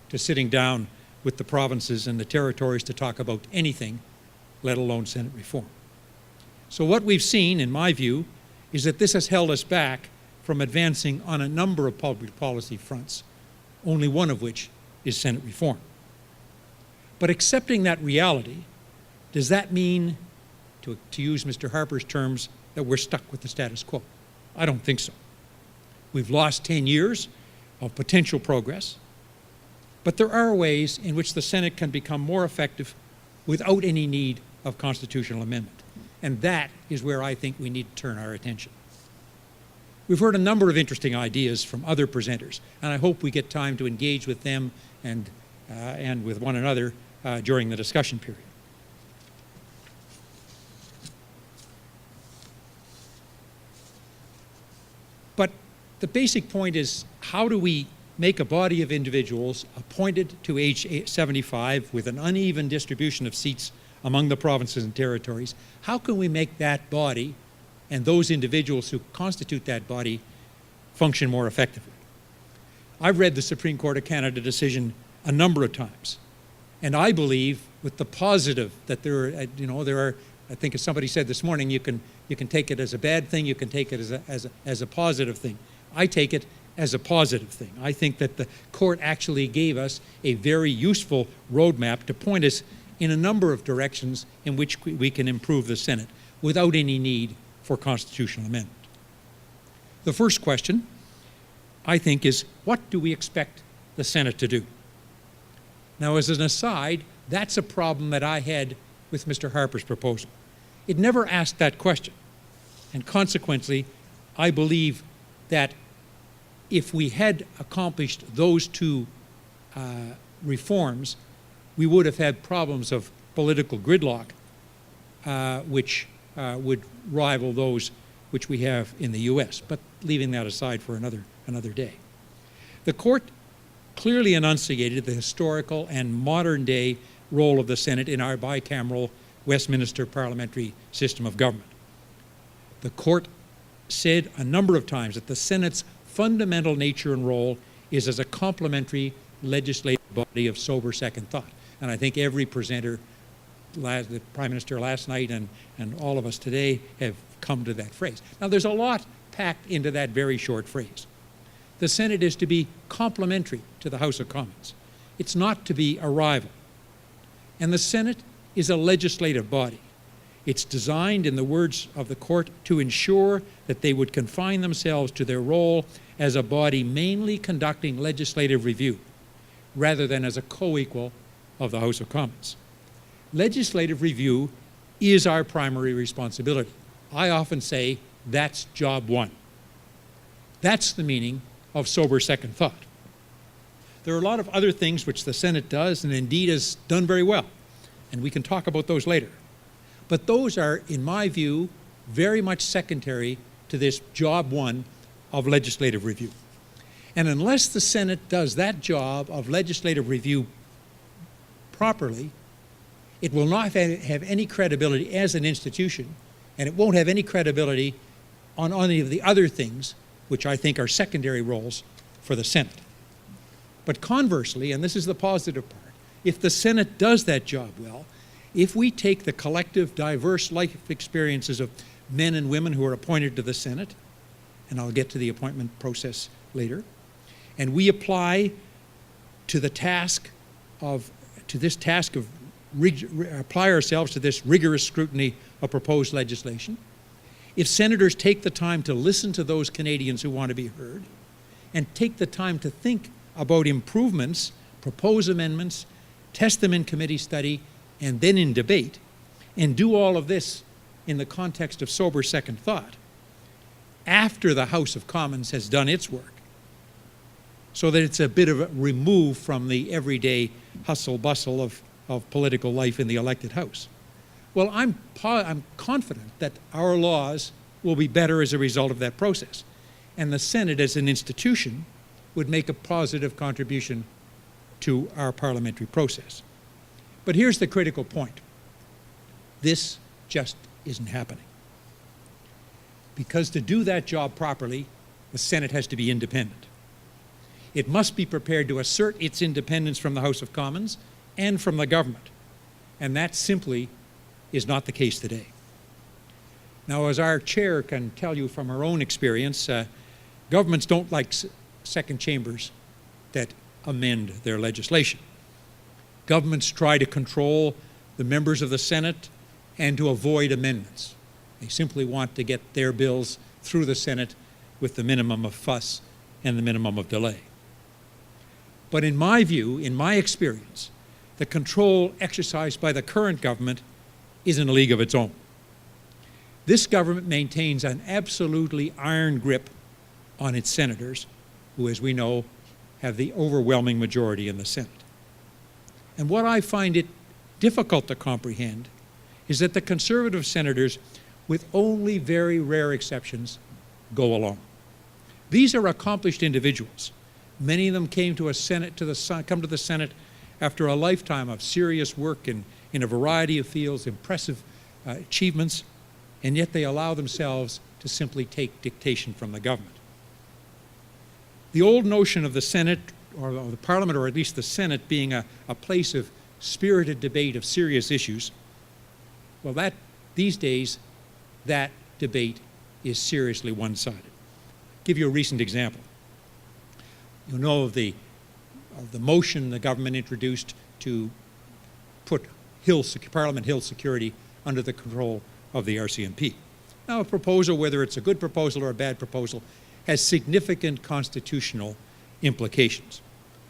to sitting down with the provinces and the territories to talk about anything, let alone Senate reform. So what we've seen, in my view, is that this has held us back from advancing on a number of public policy fronts, only one of which is Senate reform. But accepting that reality, does that mean, to use Mr. Harper's terms, that we're stuck with the status quo? I don't think so. We've lost 10 years of potential progress, but there are ways in which the Senate can become more effective without any need of constitutional amendment. And that is where I think we need to turn our attention. We've heard a number of interesting ideas from other presenters, and I hope we get time to engage with them and with one another during the discussion period. But the basic point is, how do we make a body of individuals appointed to age 75 with an uneven distribution of seats among the provinces and territories? How can we make that body and those individuals who constitute that body function more effectively? I've read the Supreme Court of Canada decision a number of times, and I believe with the positive that there are, I think as somebody said this morning, you can take it as a bad thing, you can take it as a positive thing. I take it as a positive thing. I think that the court actually gave us a very useful roadmap to point us in a number of directions in which we can improve the Senate without any need for constitutional amendment. The first question, I think, is what do we expect the Senate to do? Now, as an aside, that's a problem that I had with Mr. Harper's proposal. It never asked that question. And consequently, I believe that if we had accomplished those two reforms, we would have had problems of political gridlock, which would rival those which we have in the U.S., but leaving that aside for another day. The court clearly enunciated the historical and modern-day role of the Senate in our bicameral Westminster parliamentary system of government. The court said a number of times that the Senate's fundamental nature and role is as a complementary legislative body of sober second thought. And I think every presenter, the Prime Minister last night and all of us today, have come to that phrase. Now, there's a lot packed into that very short phrase. The Senate is to be complementary to the House of Commons. It's not to be a rival. And the Senate is a legislative body. It's designed, in the words of the court, to ensure that they would confine themselves to their role as a body mainly conducting legislative review, rather than as a co-equal of the House of Commons. Legislative review is our primary responsibility. I often say that's job one. That's the meaning of sober second thought. There are a lot of other things which the Senate does and indeed has done very well, and we can talk about those later. But those are, in my view, very much secondary to this job one of legislative review. And unless the Senate does that job of legislative review properly, it will not have any credibility as an institution, and it won't have any credibility on any of the other things which I think are secondary roles for the Senate. But conversely, and this is the positive part, if the Senate does that job well, if we take the collective, diverse life experiences of men and women who are appointed to the Senate, and I'll get to the appointment process later, and we apply to the task of, apply ourselves to this rigorous scrutiny of proposed legislation, if senators take the time to listen to those Canadians who want to be heard, and take the time to think about improvements, propose amendments, test them in committee study, and then in debate, and do all of this in the context of sober second thought, after the House of Commons has done its work, so that it's a bit of a remove from the everyday hustle-bustle of political life in the elected House. Well, I'm confident that our laws will be better as a result of that process. And the Senate as an institution would make a positive contribution to our parliamentary process. But here's the critical point. This just isn't happening. Because to do that job properly, the Senate has to be independent. It must be prepared to assert its independence from the House of Commons and from the government. And that simply is not the case today. Now, as our chair can tell you from her own experience, governments don't like second chambers that amend their legislation. Governments try to control the members of the Senate and to avoid amendments. They simply want to get their bills through the Senate with the minimum of fuss and the minimum of delay. But in my view, in my experience, the control exercised by the current government is in a league of its own. This government maintains an absolutely iron grip on its senators, who, as we know, have the overwhelming majority in the Senate. And what I find it difficult to comprehend is that the Conservative senators, with only very rare exceptions, go along. These are accomplished individuals. Many of them come to the Senate after a lifetime of serious work in a variety of fields, impressive achievements, and yet they allow themselves to simply take dictation from the government. The old notion of the Senate, or the Parliament, or at least the Senate, being a place of spirited debate of serious issues, well, these days, that debate is seriously one-sided. I'll give you a recent example. You know of the motion the government introduced to put Parliament Hill security under the control of the RCMP. Now, a proposal, whether it's a good proposal or a bad proposal, has significant constitutional implications.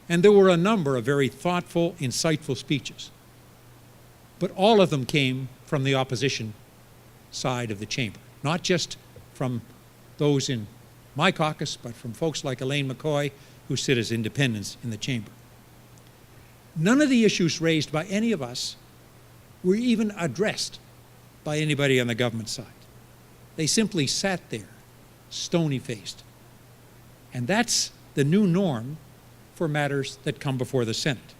And there were a number of very thoughtful, insightful speeches. But all of them came from the opposition side of the chamber, not just from those in my caucus, but from folks like Elaine McCoy, who sit as independents in the chamber. None of the issues raised by any of us were even addressed by anybody on the government side. They simply sat there, stony-faced. And that's the new norm for matters that come before the Senate.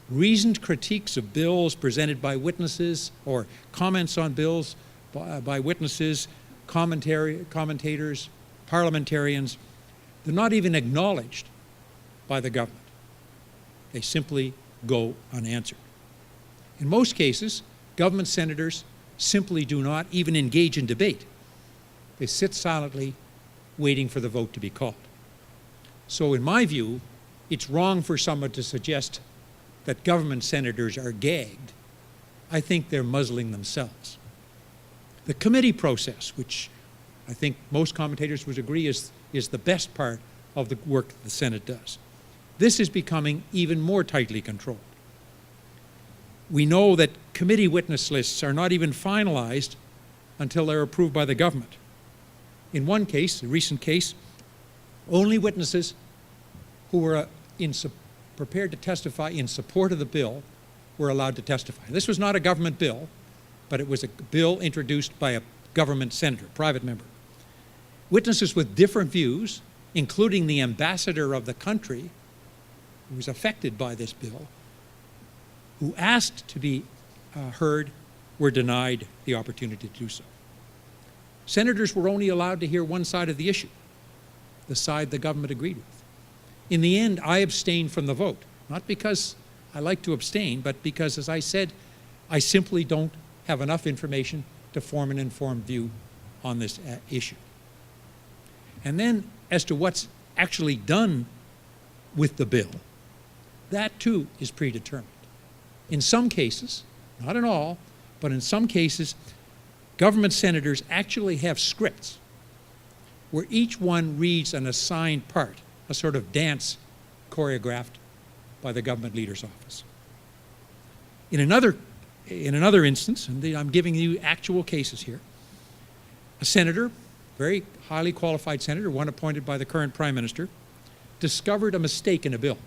Reasoned critiques of bills presented by witnesses, or comments on bills by witnesses, commentators, parliamentarians, they're not even acknowledged by the government. They simply go unanswered. In most cases, government senators simply do not even engage in debate. They sit silently, waiting for the vote to be called. So in my view, it's wrong for someone to suggest that government senators are gagged. I think they're muzzling themselves. The committee process, which I think most commentators would agree is the best part of the work the Senate does. This is becoming even more tightly controlled. We know that committee witness lists are not even finalized until they're approved by the government. In one case, a recent case, only witnesses who were prepared to testify in support of the bill were allowed to testify. This was not a government bill. but it was a bill introduced by a government senator, private member. Witnesses with different views, including the ambassador of the country who was affected by this bill, who asked to be heard, were denied the opportunity to do so. Senators were only allowed to hear one side of the issue, the side the government agreed with. In the end, I abstained from the vote, not because I like to abstain, but because, as I said, I simply don't have enough information to form an informed view on this issue. And then, as to what's actually done with the bill, that too is predetermined. In some cases, not in all, but in some cases, government senators actually have scripts where each one reads an assigned part, a sort of dance choreographed by the government leader's office. In another instance, and I'm giving you actual cases here, a senator, very highly qualified senator, one appointed by the current prime minister, discovered a mistake in a bill.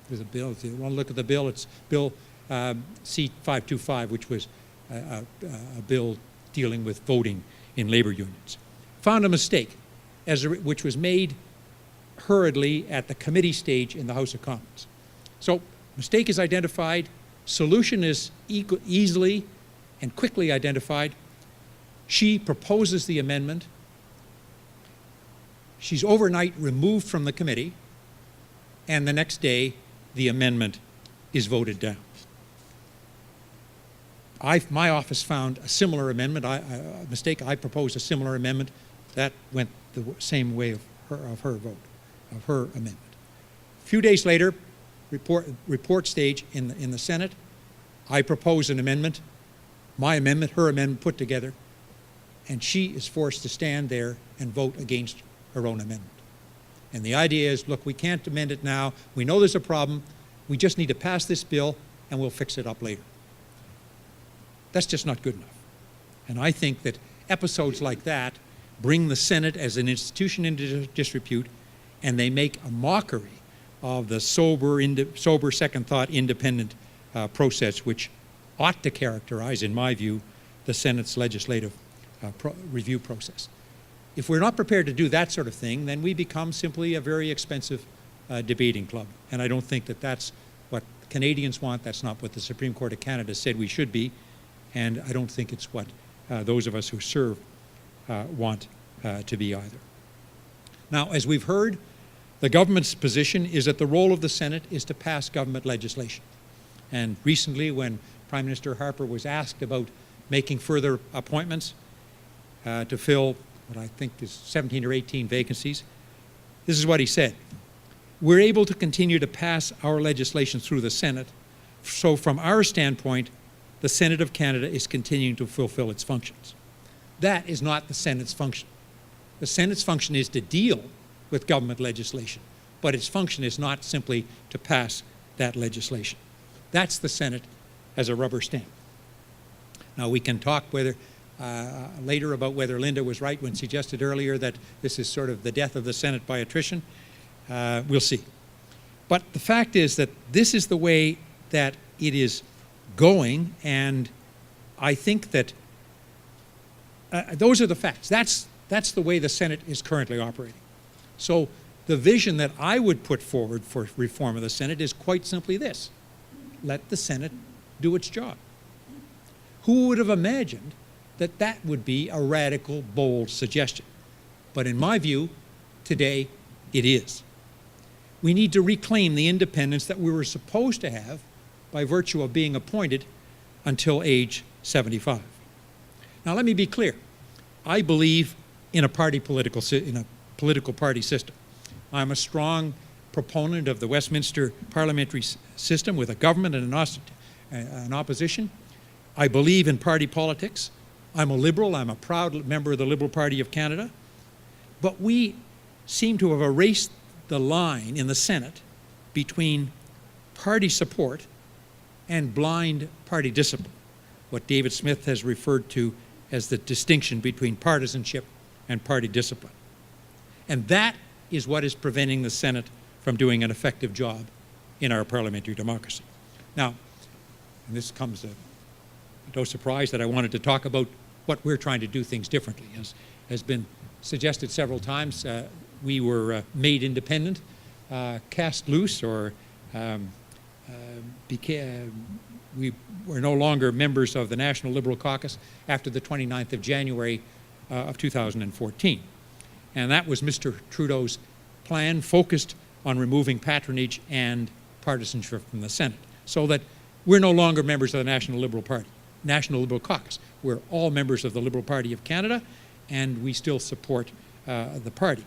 There's a bill, if you want to look at the bill, it's Bill C-525, which was a bill dealing with voting in labor unions. Found a mistake, which was made hurriedly at the committee stage in the House of Commons. So, mistake is identified, solution is easily and quickly identified. She proposes the amendment. She's overnight removed from the committee, and the next day, the amendment is voted down. My office found a similar amendment, a mistake. I proposed a similar amendment. That went the same way of her vote, of her amendment. A few days later, report stage in the Senate, I propose an amendment, my amendment, her amendment put together, and she is forced to stand there and vote against her own amendment. And the idea is, look, we can't amend it now. We know there's a problem. We just need to pass this bill, and we'll fix it up later. That's just not good enough. And I think that episodes like that bring the Senate as an institution into disrepute, and they make a mockery of the sober second thought, independent process which ought to characterize, in my view, the Senate's legislative review process. If we're not prepared to do that sort of thing, then we become simply a very expensive debating club. And I don't think that that's what Canadians want. That's not what the Supreme Court of Canada said we should be. And I don't think it's what those of us who serve want to be either. Now, as we've heard, the government's position is that the role of the Senate is to pass government legislation. And recently, when Prime Minister Harper was asked about making further appointments to fill what I think is 17 or 18 vacancies, this is what he said. We're able to continue to pass our legislation through the Senate, so from our standpoint, the Senate of Canada is continuing to fulfill its functions. That is not the Senate's function. The Senate's function is to deal with government legislation, but its function is not simply to pass that legislation. That's the Senate as a rubber stamp. Now, we can talk later about whether Linda was right when suggested earlier that this is sort of the death of the Senate by attrition. We'll see. But the fact is that this is the way that it is going, and I think that those are the facts. That's the way the Senate is currently operating. So the vision that I would put forward for reform of the Senate is quite simply this. Let the Senate do its job. Who would have imagined that that would be a radical, bold suggestion? But in my view, today, it is. We need to reclaim the independence that we were supposed to have by virtue of being appointed until age 75. Now, let me be clear. I believe in a political party system. I'm a strong proponent of the Westminster parliamentary system with a government and an opposition. I believe in party politics. I'm a Liberal. I'm a proud member of the Liberal Party of Canada. But we seem to have erased the line in the Senate between party support and blind party discipline, what David Smith has referred to as the distinction between partisanship and party discipline. And that is what is preventing the Senate from doing an effective job in our parliamentary democracy. Now, and this comes no surprise that I wanted to talk about what we're trying to do things differently. As has been suggested several times, we were made independent, cast loose, or we were no longer members of the National Liberal Caucus after the 29th of January of 2014. And that was Mr. Trudeau's plan, focused on removing patronage and partisanship from the Senate, so that we're no longer members of the National Liberal Party, National Liberal Caucus. We're all members of the Liberal Party of Canada, and we still support the party.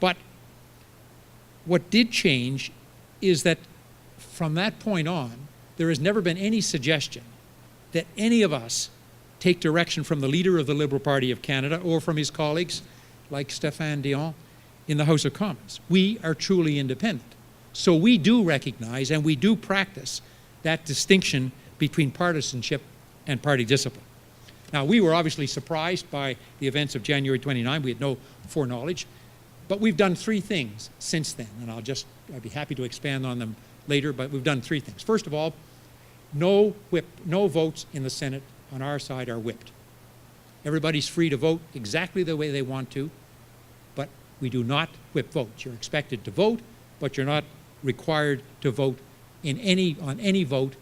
But what did change is that from that point on, there has never been any suggestion that any of us take direction from the leader of the Liberal Party of Canada or from his colleagues like Stéphane Dion in the House of Commons. We are truly independent. So we do recognize and we do practice that distinction between partisanship and party discipline. Now, we were obviously surprised by the events of January 29. We had no foreknowledge. But we've done three things since then, and I'd be happy to expand on them later, but we've done three things. First of all, no votes in the Senate on our side are whipped. Everybody's free to vote exactly the way they want to, but we do not whip votes. You're expected to vote, but you're not required to vote on any vote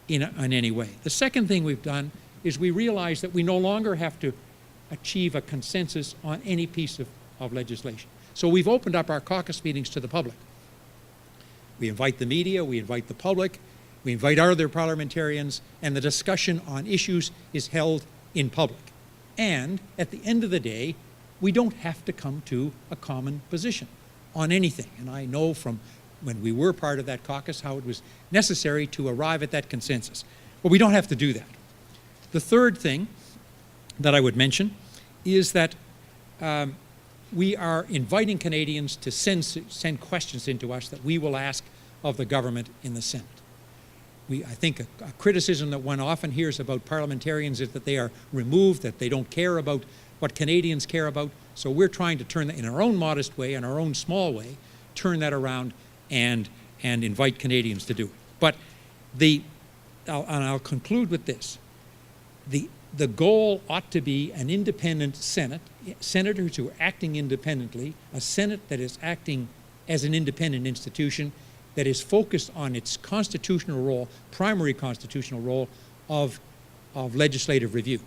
in any way. The second thing we've done is we realize that we no longer have to achieve a consensus on any piece of legislation. So we've opened up our caucus meetings to the public. We invite the media, we invite the public, we invite other parliamentarians, and the discussion on issues is held in public. And at the end of the day, we don't have to come to a common position on anything. And I know from when we were part of that caucus how it was necessary to arrive at that consensus. But we don't have to do that. The third thing that I would mention is that we are inviting Canadians to send questions into us that we will ask of the government in the Senate. I think a criticism that one often hears about parliamentarians is that they are removed, that they don't care about what Canadians care about. So we're trying to turn that in our own modest way, in our own small way, turn that around and invite Canadians to do it. But I'll conclude with this. The goal ought to be an independent Senate, senators who are acting independently, a Senate that is acting as an independent institution that is focused on its constitutional role, primary constitutional role of legislative review.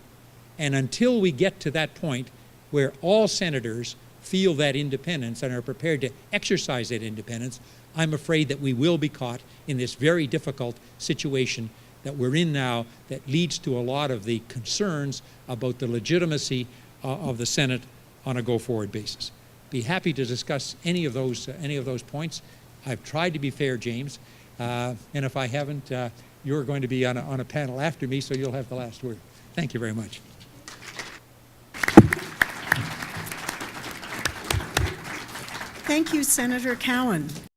And until we get to that point where all senators feel that independence and are prepared to exercise that independence, I'm afraid that we will be caught in this very difficult situation that we're in now that leads to a lot of the concerns about the legitimacy of the Senate on a go-forward basis. Be happy to discuss any of those points. I've tried to be fair, James, and if I haven't, you're going to be on a panel after me, so you'll have the last word. Thank you very much. Thank you, Senator Cowan.